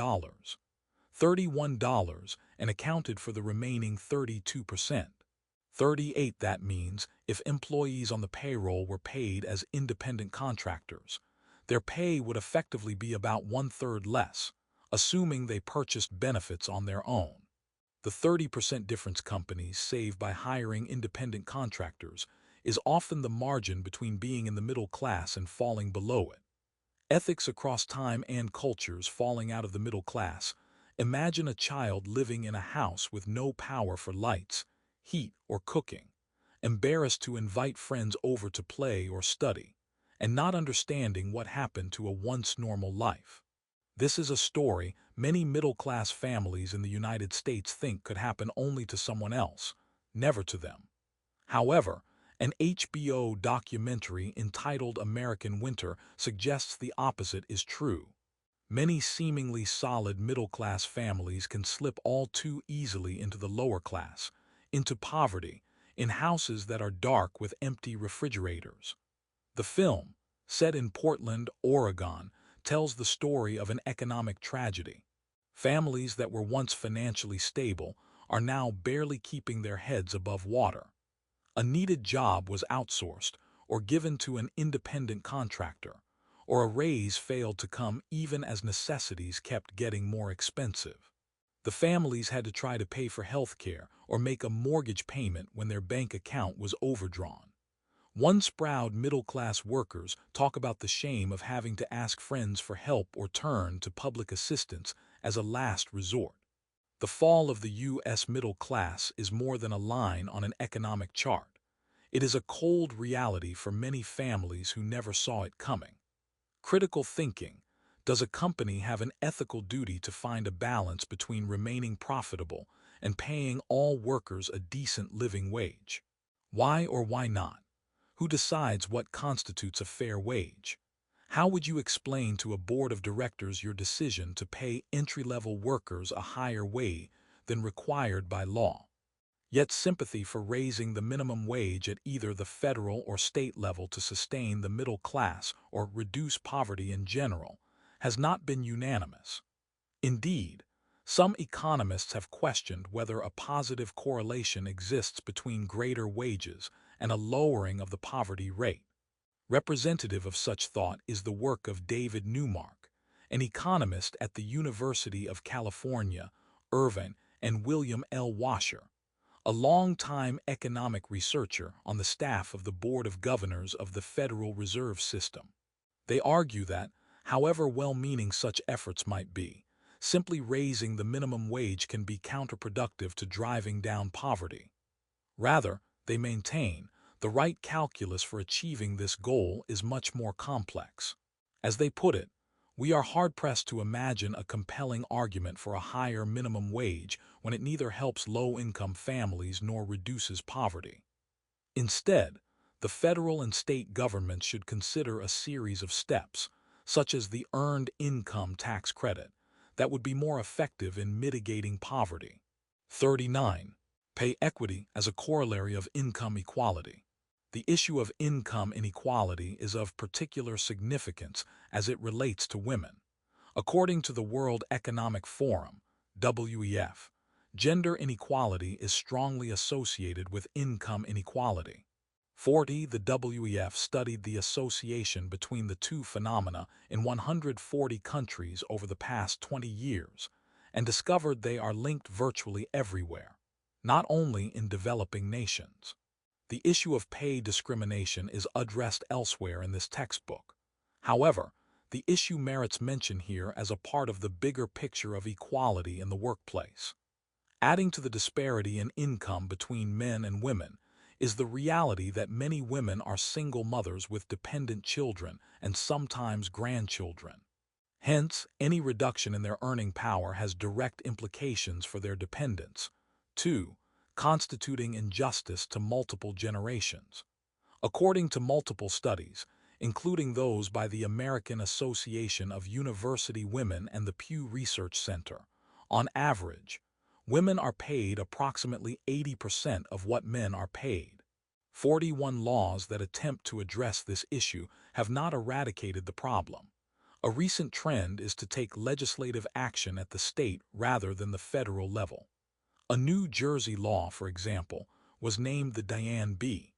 $31, and accounted for the remaining 32%. 38. That means if employees on the payroll were paid as independent contractors, their pay would effectively be about one-third less, assuming they purchased benefits on their own. The 30% difference companies save by hiring independent contractors is often the margin between being in the middle class and falling below it. Ethics across time and cultures falling out of the middle class. Imagine a child living in a house with no power for lights, heat, or cooking, embarrassed to invite friends over to play or study, and not understanding what happened to a once normal life. This is a story many middle-class families in the United States think could happen only to someone else, never to them. However, an HBO documentary entitled American Winter suggests the opposite is true. Many seemingly solid middle-class families can slip all too easily into the lower class, into poverty, in houses that are dark with empty refrigerators. The film, set in Portland, Oregon, tells the story of an economic tragedy. Families that were once financially stable are now barely keeping their heads above water. A needed job was outsourced or given to an independent contractor, or a raise failed to come even as necessities kept getting more expensive. The families had to try to pay for health care or make a mortgage payment when their bank account was overdrawn. Once proud middle-class workers talk about the shame of having to ask friends for help or turn to public assistance as a last resort. The fall of the U.S. middle class is more than a line on an economic chart. It is a cold reality for many families who never saw it coming. Critical thinking. Does a company have an ethical duty to find a balance between remaining profitable and paying all workers a decent living wage? Why or why not? Who decides what constitutes a fair wage? How would you explain to a board of directors your decision to pay entry-level workers a higher wage than required by law? Yet sympathy for raising the minimum wage at either the federal or state level to sustain the middle class or reduce poverty in general has not been unanimous. Indeed, some economists have questioned whether a positive correlation exists between greater wages and a lowering of the poverty rate. Representative of such thought is the work of David Newmark, an economist at the University of California, Irvine, and William L. Washer, a longtime economic researcher on the staff of the Board of Governors of the Federal Reserve System. They argue that, however well-meaning such efforts might be, simply raising the minimum wage can be counterproductive to driving down poverty. Rather, they maintain, the right calculus for achieving this goal is much more complex. As they put it, we are hard-pressed to imagine a compelling argument for a higher minimum wage when it neither helps low-income families nor reduces poverty. Instead, the federal and state governments should consider a series of steps, such as the Earned Income Tax Credit, that would be more effective in mitigating poverty. 39. Pay equity as a corollary of income equality. The issue of income inequality is of particular significance as it relates to women. According to the World Economic Forum, WEF, gender inequality is strongly associated with income inequality. 40. The WEF studied the association between the two phenomena in 140 countries over the past 20 years and discovered they are linked virtually everywhere, not only in developing nations. The issue of pay discrimination is addressed elsewhere in this textbook. However, the issue merits mention here as a part of the bigger picture of equality in the workplace. Adding to the disparity in income between men and women is the reality that many women are single mothers with dependent children and sometimes grandchildren. Hence, any reduction in their earning power has direct implications for their dependents, too, constituting injustice to multiple generations. According to multiple studies, including those by the American Association of University Women and the Pew Research Center, on average, women are paid approximately 80% of what men are paid. 41 laws that attempt to address this issue have not eradicated the problem. A recent trend is to take legislative action at the state rather than the federal level. A New Jersey law, for example, was named the Diane B.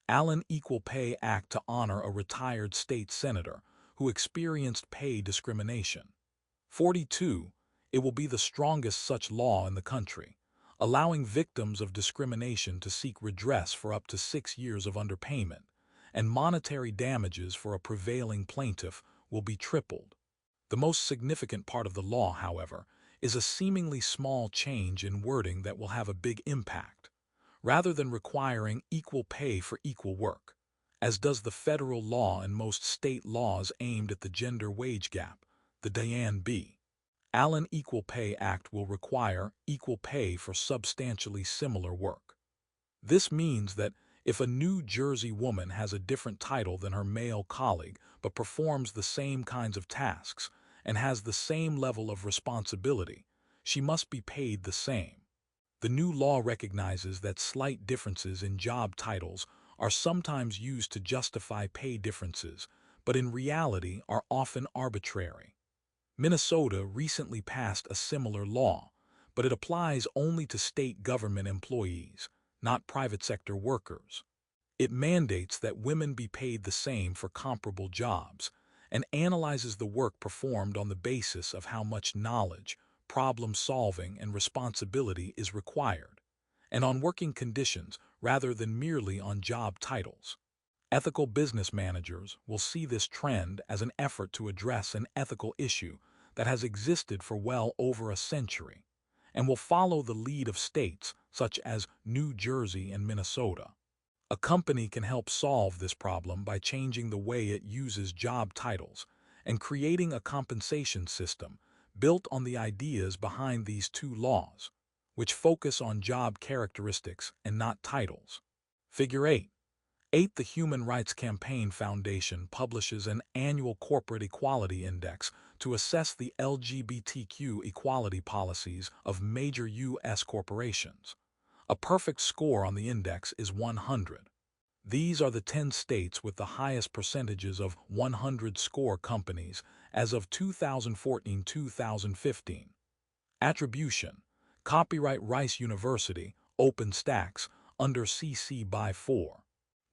Allen Equal Pay Act to honor a retired state senator who experienced pay discrimination. 42. It will be the strongest such law in the country, allowing victims of discrimination to seek redress for up to 6 years of underpayment, and monetary damages for a prevailing plaintiff will be tripled. The most significant part of the law, however, is a seemingly small change in wording that will have a big impact. Rather than requiring equal pay for equal work, as does the federal law and most state laws aimed at the gender wage gap, the Diane B. Allen Equal Pay Act will require equal pay for substantially similar work. This means that if a New Jersey woman has a different title than her male colleague but performs the same kinds of tasks and has the same level of responsibility, she must be paid the same. The new law recognizes that slight differences in job titles are sometimes used to justify pay differences, but in reality are often arbitrary. Minnesota recently passed a similar law, but it applies only to state government employees, not private sector workers. It mandates that women be paid the same for comparable jobs and analyzes the work performed on the basis of how much knowledge, problem-solving, and responsibility is required, and on working conditions rather than merely on job titles. Ethical business managers will see this trend as an effort to address an ethical issue that has existed for well over a century, and will follow the lead of states such as New Jersey and Minnesota. A company can help solve this problem by changing the way it uses job titles and creating a compensation system built on the ideas behind these two laws, which focus on job characteristics and not titles. Figure 8. The Human Rights Campaign Foundation publishes an annual Corporate Equality Index to assess the LGBTQ equality policies of major U.S. corporations. A perfect score on the index is 100. These are the 10 states with the highest percentages of 100 score companies as of 2014-2015. Attribution. Copyright Rice University, OpenStax, under CC by 4.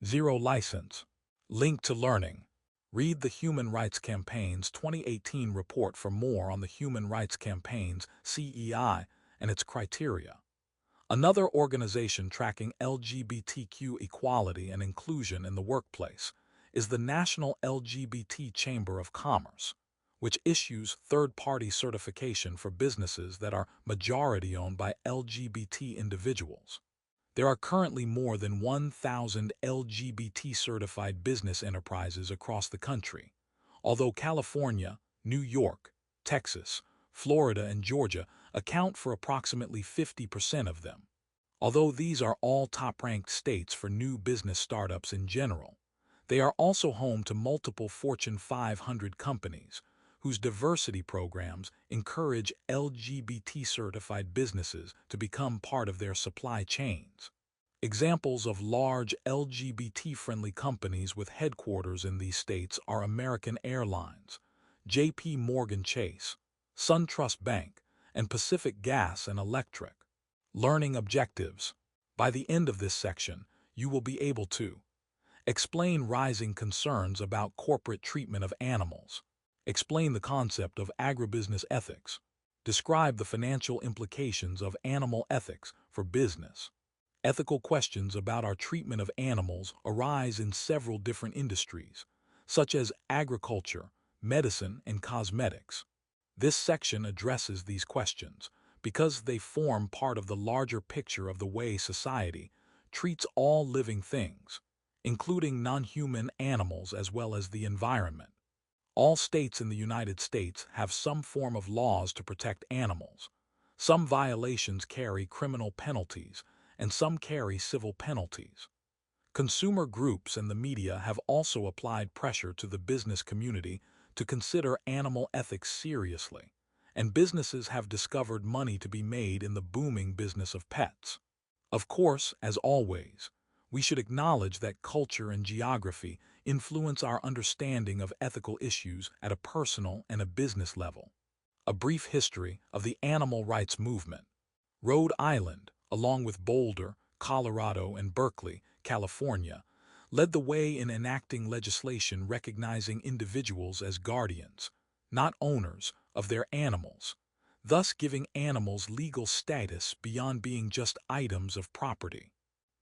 0 license. Link to learning. Read the Human Rights Campaign's 2018 report for more on the Human Rights Campaign's CEI and its criteria. Another organization tracking LGBTQ equality and inclusion in the workplace is the National LGBT Chamber of Commerce, which issues third-party certification for businesses that are majority-owned by LGBT individuals. There are currently more than 1,000 LGBT-certified business enterprises across the country, although California, New York, Texas, Florida, and Georgia account for approximately 50% of them. Although these are all top-ranked states for new business startups in general, they are also home to multiple Fortune 500 companies whose diversity programs encourage LGBT-certified businesses to become part of their supply chains. Examples of large LGBT-friendly companies with headquarters in these states are American Airlines, J.P. Morgan Chase, SunTrust Bank, and Pacific Gas and Electric. Learning objectives. By the end of this section, you will be able to explain rising concerns about corporate treatment of animals. Explain the concept of agribusiness ethics. Describe the financial implications of animal ethics for business. Ethical questions about our treatment of animals arise in several different industries, such as agriculture, medicine, and cosmetics. This section addresses these questions because they form part of the larger picture of the way society treats all living things, including non-human animals as well as the environment. All states in the United States have some form of laws to protect animals. Some violations carry criminal penalties, and some carry civil penalties. Consumer groups and the media have also applied pressure to the business community to consider animal ethics seriously, and businesses have discovered money to be made in the booming business of pets. Of course, as always, we should acknowledge that culture and geography influence our understanding of ethical issues at a personal and a business level. A brief history of the animal rights movement. Rhode Island, along with Boulder, Colorado, and Berkeley, California, led the way in enacting legislation recognizing individuals as guardians, not owners, of their animals, thus giving animals legal status beyond being just items of property.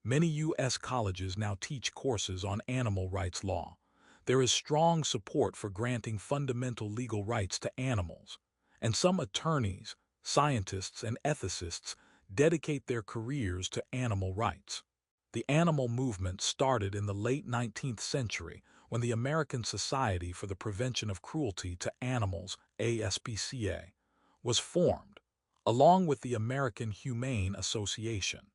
Many U.S. colleges now teach courses on animal rights law. There is strong support for granting fundamental legal rights to animals, and some attorneys, scientists, and ethicists dedicate their careers to animal rights. The animal movement started in the late 19th century when the American Society for the Prevention of Cruelty to Animals, ASPCA, was formed, along with the American Humane Association.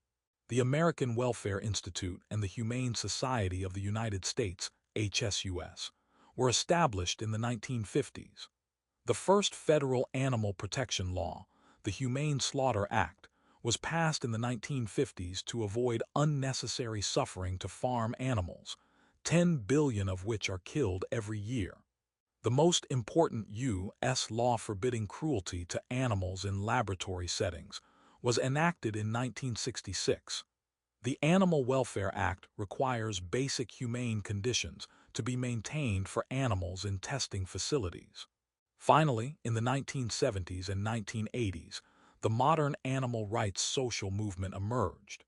The American Welfare Institute and the Humane Society of the United States, HSUS, were established in the 1950s. The first federal animal protection law, the Humane Slaughter Act, was passed in the 1950s to avoid unnecessary suffering to farm animals, 10 billion of which are killed every year. The most important U.S. law forbidding cruelty to animals in laboratory settings was enacted in 1966. The Animal Welfare Act requires basic humane conditions to be maintained for animals in testing facilities. Finally, in the 1970s and 1980s, the modern animal rights social movement emerged.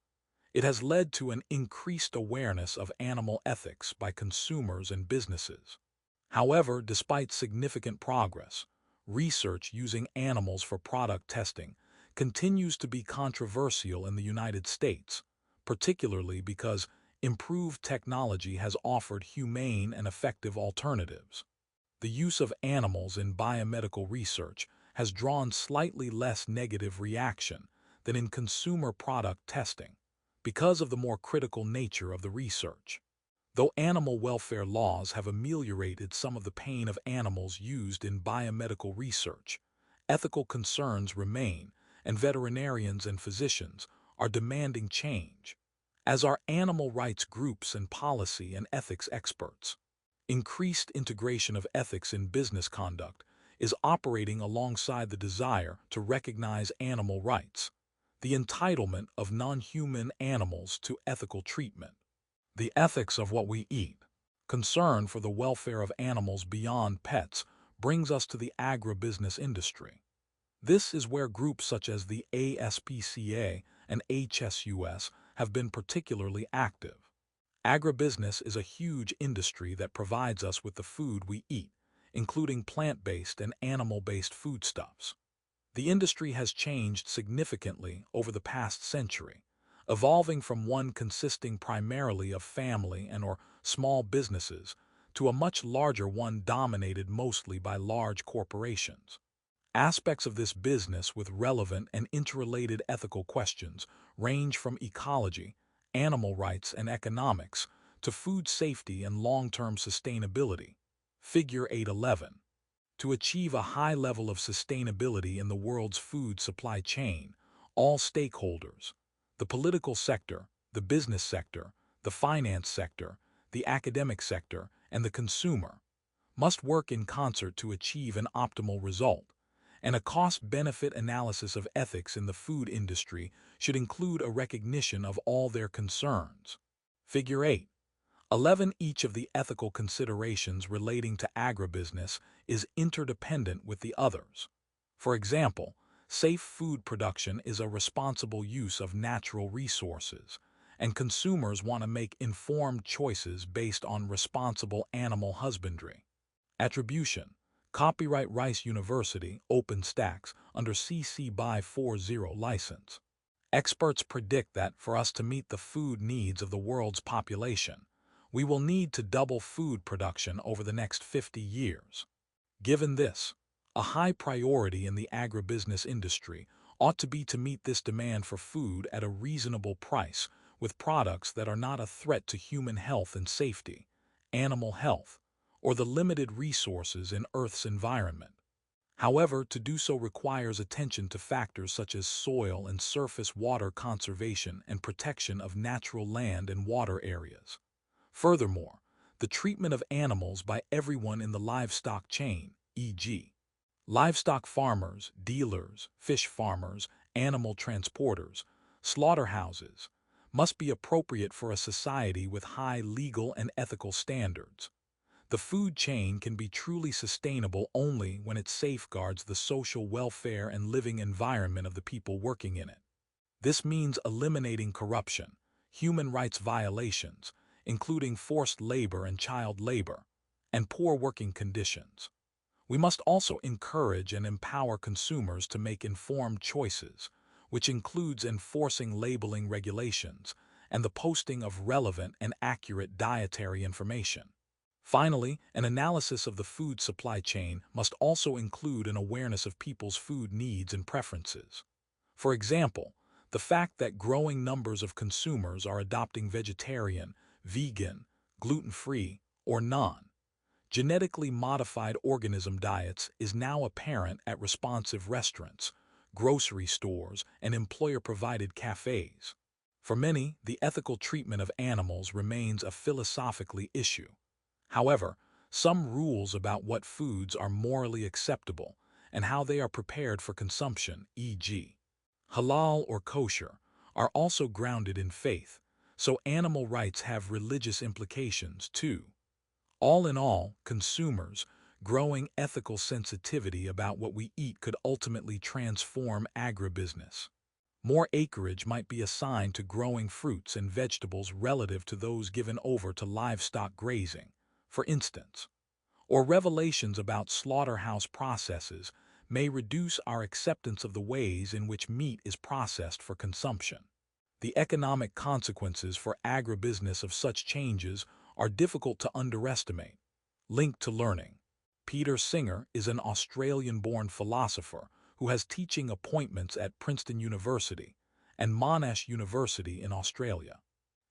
It has led to an increased awareness of animal ethics by consumers and businesses. However, despite significant progress, research using animals for product testing continues to be controversial in the United States, particularly because improved technology has offered humane and effective alternatives. The use of animals in biomedical research has drawn slightly less negative reaction than in consumer product testing because of the more critical nature of the research. Though animal welfare laws have ameliorated some of the pain of animals used in biomedical research, ethical concerns remain, and veterinarians and physicians are demanding change. as are animal rights groups and policy and ethics experts. Increased integration of ethics in business conduct is operating alongside the desire to recognize animal rights, the entitlement of non-human animals to ethical treatment, the ethics of what we eat, concern for the welfare of animals beyond pets brings us to the agribusiness industry. This is where groups such as the ASPCA and HSUS have been particularly active. Agribusiness is a huge industry that provides us with the food we eat, including plant-based and animal-based foodstuffs. The industry has changed significantly over the past century, evolving from one consisting primarily of family and/or small businesses to a much larger one dominated mostly by large corporations. Aspects of this business with relevant and interrelated ethical questions range from ecology, animal rights and economics, to food safety and long-term sustainability. Figure 811. To achieve a high level of sustainability in the world's food supply chain, all stakeholders, the political sector, the business sector, the finance sector, the academic sector, and the consumer, must work in concert to achieve an optimal result, and a cost-benefit analysis of ethics in the food industry should include a recognition of all their concerns. Figure 8:11. Each of the ethical considerations relating to agribusiness is interdependent with the others. For example, safe food production is a responsible use of natural resources, and consumers want to make informed choices based on responsible animal husbandry. Attribution. Copyright Rice University, OpenStax, under CC BY 40 license. Experts predict that for us to meet the food needs of the world's population, we will need to double food production over the next 50 years. Given this, a high priority in the agribusiness industry ought to be to meet this demand for food at a reasonable price with products that are not a threat to human health and safety, animal health, or the limited resources in Earth's environment. However, to do so requires attention to factors such as soil and surface water conservation and protection of natural land and water areas. Furthermore, the treatment of animals by everyone in the livestock chain, e.g., livestock farmers, dealers, fish farmers, animal transporters, slaughterhouses, must be appropriate for a society with high legal and ethical standards. The food chain can be truly sustainable only when it safeguards the social welfare and living environment of the people working in it. This means eliminating corruption, human rights violations, including forced labor and child labor, and poor working conditions. We must also encourage and empower consumers to make informed choices, which includes enforcing labeling regulations and the posting of relevant and accurate dietary information. Finally, an analysis of the food supply chain must also include an awareness of people's food needs and preferences. For example, the fact that growing numbers of consumers are adopting vegetarian, vegan, gluten-free, or non-genetically modified organism diets is now apparent at responsive restaurants, grocery stores, and employer-provided cafes. For many, the ethical treatment of animals remains a philosophically issue. However, some rules about what foods are morally acceptable and how they are prepared for consumption, e.g., halal or kosher, are also grounded in faith, so animal rights have religious implications too. All in all, consumers' growing ethical sensitivity about what we eat could ultimately transform agribusiness. More acreage might be assigned to growing fruits and vegetables relative to those given over to livestock grazing, for instance, or revelations about slaughterhouse processes may reduce our acceptance of the ways in which meat is processed for consumption. The economic consequences for agribusiness of such changes are difficult to underestimate. Linked to learning. Peter Singer is an Australian-born philosopher who has teaching appointments at Princeton University and Monash University in Australia.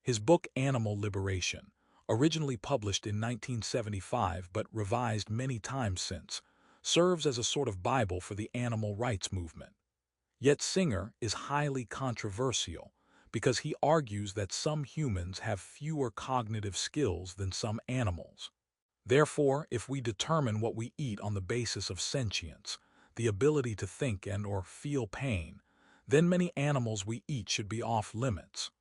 His book Animal Liberation, originally published in 1975 but revised many times since, serves as a sort of Bible for the animal rights movement. Yet Singer is highly controversial because he argues that some humans have fewer cognitive skills than some animals. Therefore, if we determine what we eat on the basis of sentience, the ability to think and/or feel pain, then many animals we eat should be off limits.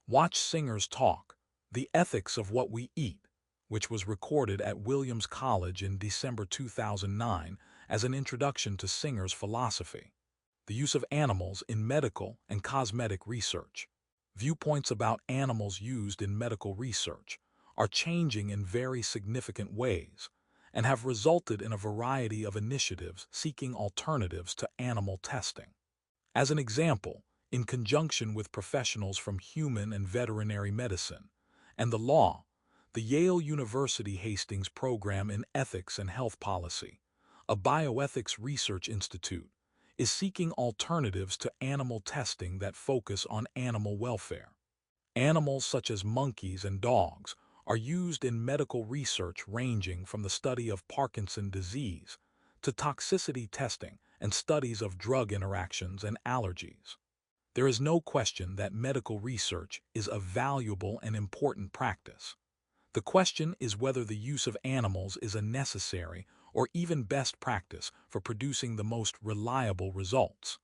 Watch Singers Talk, The Ethics of What We Eat, which was recorded at Williams College in December 2009 as an introduction to Singer's philosophy. The use of animals in medical and cosmetic research. Viewpoints about animals used in medical research are changing in very significant ways and have resulted in a variety of initiatives seeking alternatives to animal testing. As an example, in conjunction with professionals from human and veterinary medicine and the law, the Yale University Hastings Program in Ethics and Health Policy, a bioethics research institute, is seeking alternatives to animal testing that focus on animal welfare. Animals such as monkeys and dogs are used in medical research ranging from the study of Parkinson's disease to toxicity testing and studies of drug interactions and allergies. There is no question that medical research is a valuable and important practice. The question is whether the use of animals is a necessary or even best practice for producing the most reliable results.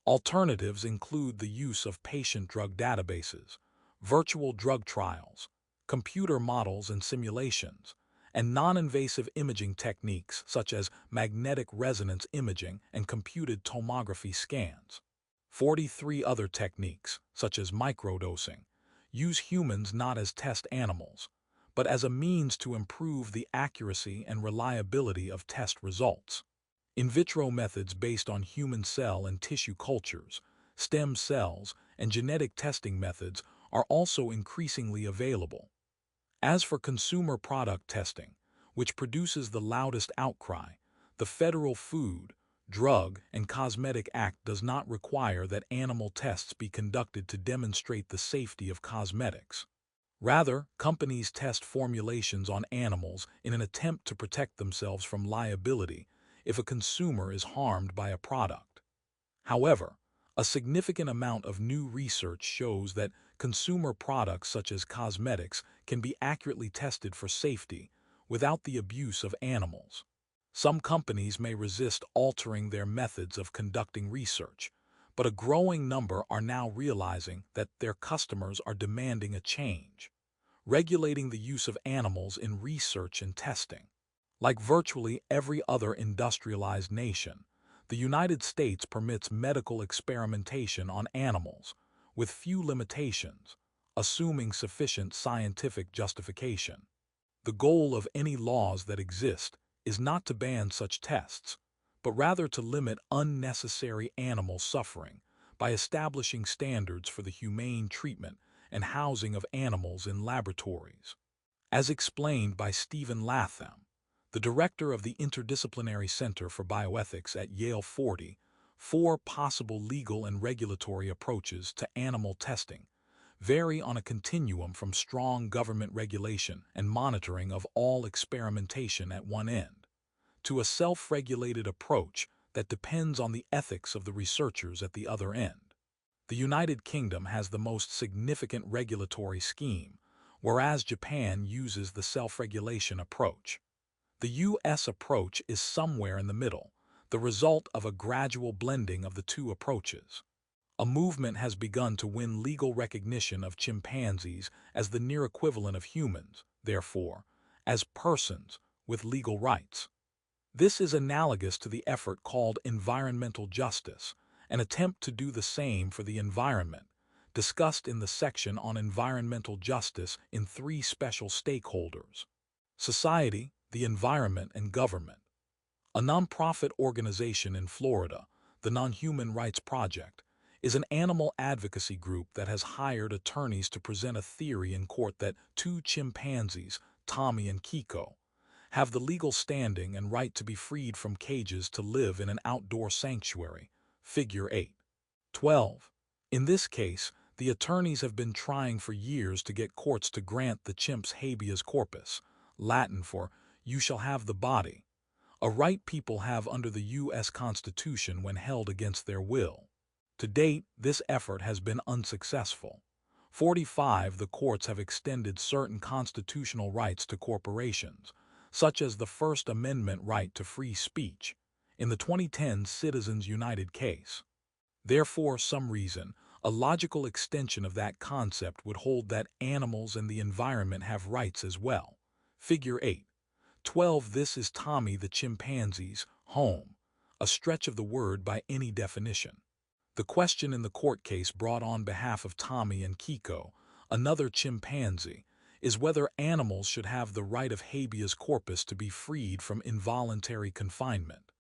Alternatives include the use of patient drug databases, virtual drug trials, computer models and simulations, and non-invasive imaging techniques such as magnetic resonance imaging and computed tomography scans. 43 other techniques, such as microdosing, use humans not as test animals, but as a means to improve the accuracy and reliability of test results. In vitro methods based on human cell and tissue cultures, stem cells, and genetic testing methods are also increasingly available. As for consumer product testing, which produces the loudest outcry, the Federal Food, Drug, and Cosmetic Act does not require that animal tests be conducted to demonstrate the safety of cosmetics. Rather, companies test formulations on animals in an attempt to protect themselves from liability if a consumer is harmed by a product. However, a significant amount of new research shows that consumer products such as cosmetics can be accurately tested for safety without the abuse of animals. Some companies may resist altering their methods of conducting research, but a growing number are now realizing that their customers are demanding a change, regulating the use of animals in research and testing. Like virtually every other industrialized nation, the United States permits medical experimentation on animals, with few limitations, assuming sufficient scientific justification. The goal of any laws that exist is not to ban such tests, but rather to limit unnecessary animal suffering by establishing standards for the humane treatment and housing of animals in laboratories. As explained by Stephen Latham, the director of the Interdisciplinary Center for Bioethics at Yale, 4 possible legal and regulatory approaches to animal testing vary on a continuum from strong government regulation and monitoring of all experimentation at one end, to a self-regulated approach that depends on the ethics of the researchers at the other end. The United Kingdom has the most significant regulatory scheme, whereas Japan uses the self-regulation approach. The U.S. approach is somewhere in the middle, the result of a gradual blending of the two approaches. A movement has begun to win legal recognition of chimpanzees as the near equivalent of humans, therefore, as persons with legal rights. This is analogous to the effort called environmental justice, an attempt to do the same for the environment, discussed in the section on environmental justice in 3 special stakeholders: society, the environment, and government. A nonprofit organization in Florida, the Non-Human Rights Project, is an animal advocacy group that has hired attorneys to present a theory in court that 2 chimpanzees, Tommy and Kiko, have the legal standing and right to be freed from cages to live in an outdoor sanctuary, Figure 8. 12. In this case, the attorneys have been trying for years to get courts to grant the chimps habeas corpus, Latin for "you shall have the body," a right people have under the U.S. Constitution when held against their will. To date, this effort has been unsuccessful. 45. The courts have extended certain constitutional rights to corporations, such as the First Amendment right to free speech, in the 2010 Citizens United case. Therefore, some reason, a logical extension of that concept would hold that animals and the environment have rights as well. Figure 8. 12. This is Tommy the chimpanzee's home, a stretch of the word by any definition. The question in the court case brought on behalf of Tommy and Kiko, another chimpanzee, is whether animals should have the right of habeas corpus to be freed from involuntary confinement.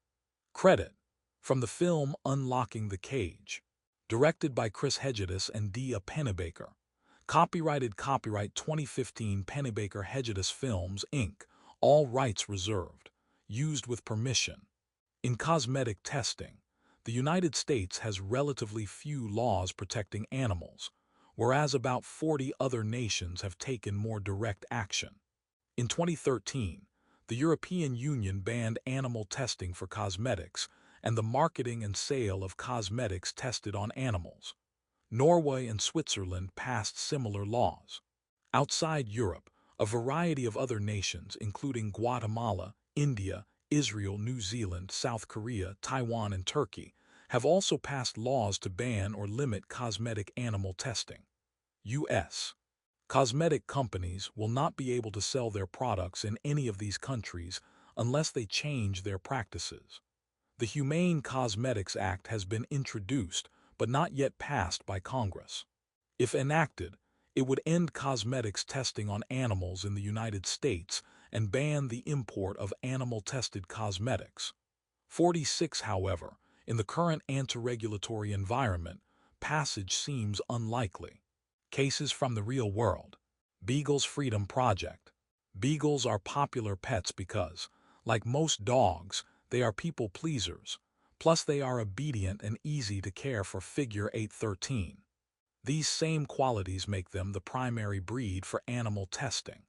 Credit from the film Unlocking the Cage, directed by Chris Hedges and Dia Pennebaker. Copyright 2015 Pennebaker Hedges Films, Inc., all rights reserved, used with permission. In cosmetic testing, the United States has relatively few laws protecting animals, whereas about 40 other nations have taken more direct action. In 2013, the European Union banned animal testing for cosmetics and the marketing and sale of cosmetics tested on animals. Norway and Switzerland passed similar laws. Outside Europe, a variety of other nations, including Guatemala, India, Israel, New Zealand, South Korea, Taiwan, and Turkey, have also passed laws to ban or limit cosmetic animal testing. U.S. Cosmetic companies will not be able to sell their products in any of these countries unless they change their practices. The Humane Cosmetics Act has been introduced but not yet passed by Congress. If enacted, it would end cosmetics testing on animals in the United States and ban the import of animal-tested cosmetics. 46. However, in the current anti-regulatory environment, passage seems unlikely. Cases from the real world. Beagle's Freedom Project. Beagles are popular pets because, like most dogs, they are people pleasers, plus they are obedient and easy to care for. Figure 813. These same qualities make them the primary breed for animal testing.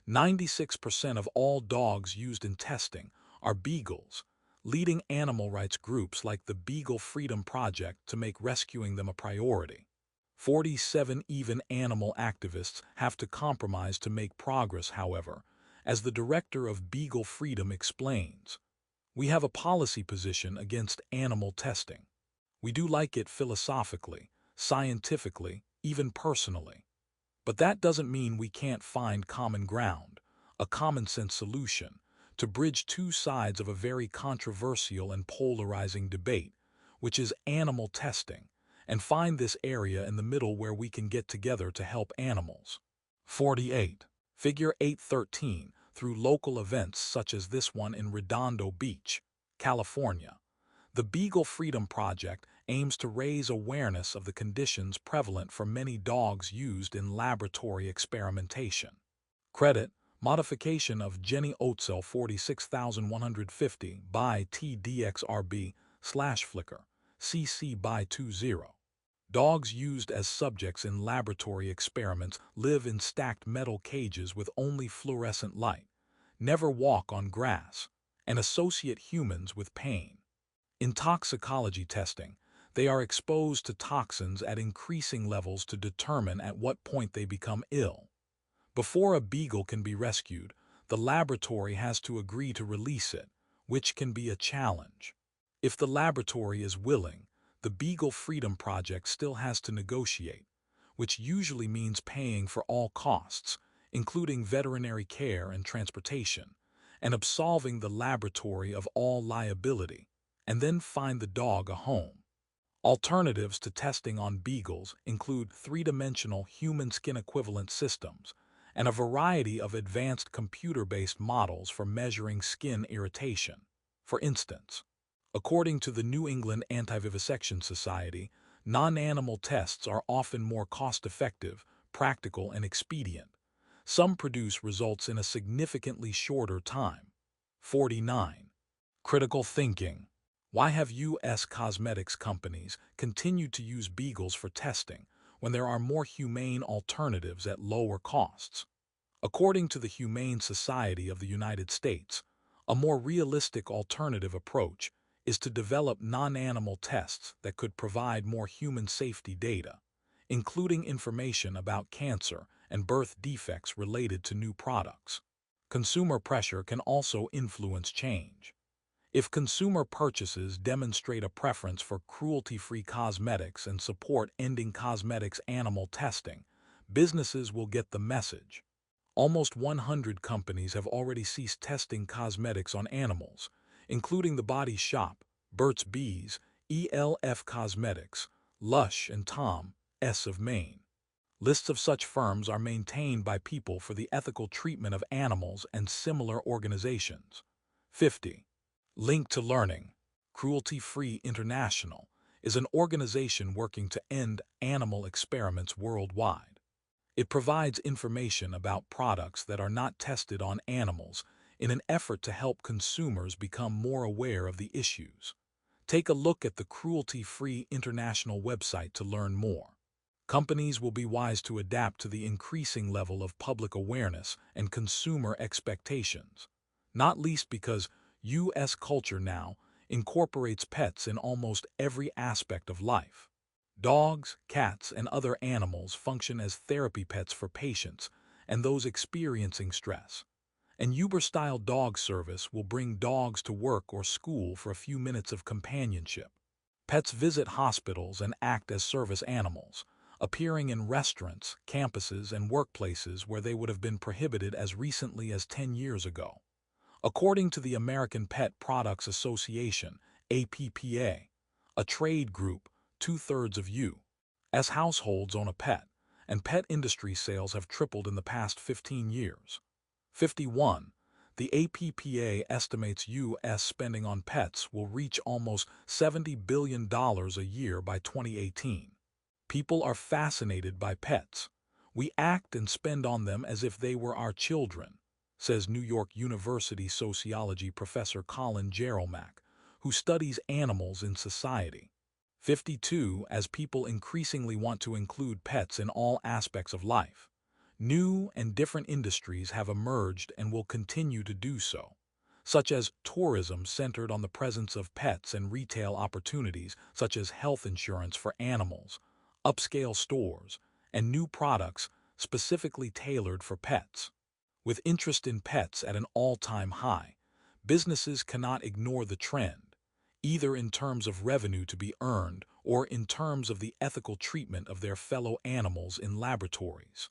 96% of all dogs used in testing are beagles, leading animal rights groups like the Beagle Freedom Project to make rescuing them a priority. 47. Even animal activists have to compromise to make progress, however, as the director of Beagle Freedom explains. We have a policy position against animal testing. We do like it philosophically, scientifically, even personally. But that doesn't mean we can't find common ground, a common-sense solution, to bridge two sides of a very controversial and polarizing debate, which is animal testing, and find this area in the middle where we can get together to help animals. 48. Figure 813. Through local events such as this one in Redondo Beach, California, the Beagle Freedom Project aims to raise awareness of the conditions prevalent for many dogs used in laboratory experimentation. Credit, modification of Jenny Oatzel 46150 by TDXRB/Flickr, CC by 20. Dogs used as subjects in laboratory experiments live in stacked metal cages with only fluorescent light, never walk on grass, and associate humans with pain. In toxicology testing, they are exposed to toxins at increasing levels to determine at what point they become ill. Before a beagle can be rescued, the laboratory has to agree to release it, which can be a challenge. If the laboratory is willing, the Beagle Freedom Project still has to negotiate, which usually means paying for all costs, including veterinary care and transportation, and absolving the laboratory of all liability, and then find the dog a home. Alternatives to testing on beagles include three-dimensional human skin equivalent systems and a variety of advanced computer-based models for measuring skin irritation. For instance, according to the New England Anti-Vivisection Society, non-animal tests are often more cost-effective, practical, and expedient. Some produce results in a significantly shorter time. 49. Critical thinking. Why have U.S. cosmetics companies continued to use beagles for testing when there are more humane alternatives at lower costs? According to the Humane Society of the United States, a more realistic alternative approach is to develop non-animal tests that could provide more human safety data. including information about cancer and birth defects related to new products. Consumer pressure can also influence change. If consumer purchases demonstrate a preference for cruelty-free cosmetics and support ending cosmetics animal testing, businesses will get the message. Almost 100 companies have already ceased testing cosmetics on animals, including The Body Shop, Burt's Bees, ELF Cosmetics, Lush, and Tom S. of Maine. Lists of such firms are maintained by People for the Ethical Treatment of Animals and similar organizations. 50. Link to Learning. Cruelty Free International is an organization working to end animal experiments worldwide. It provides information about products that are not tested on animals in an effort to help consumers become more aware of the issues. Take a look at the Cruelty Free International website to learn more. Companies will be wise to adapt to the increasing level of public awareness and consumer expectations, not least because U.S. culture now incorporates pets in almost every aspect of life. Dogs, cats, and other animals function as therapy pets for patients and those experiencing stress. An Uber-style dog service will bring dogs to work or school for a few minutes of companionship. Pets visit hospitals and act as service animals, appearing in restaurants, campuses, and workplaces where they would have been prohibited as recently as 10 years ago. According to the American Pet Products Association, APPA, a trade group, 2/3 of U.S. households own a pet, and pet industry sales have tripled in the past 15 years. 51. The APPA estimates U.S. spending on pets will reach almost $70 billion a year by 2018. People are fascinated by pets. We act and spend on them as if they were our children, says New York University sociology professor Colin Jerolmack, who studies animals in society. 52. As people increasingly want to include pets in all aspects of life, new and different industries have emerged and will continue to do so, such as tourism centered on the presence of pets and retail opportunities such as health insurance for animals, upscale stores, and new products specifically tailored for pets. With interest in pets at an all-time high, businesses cannot ignore the trend, either in terms of revenue to be earned or in terms of the ethical treatment of their fellow animals in laboratories.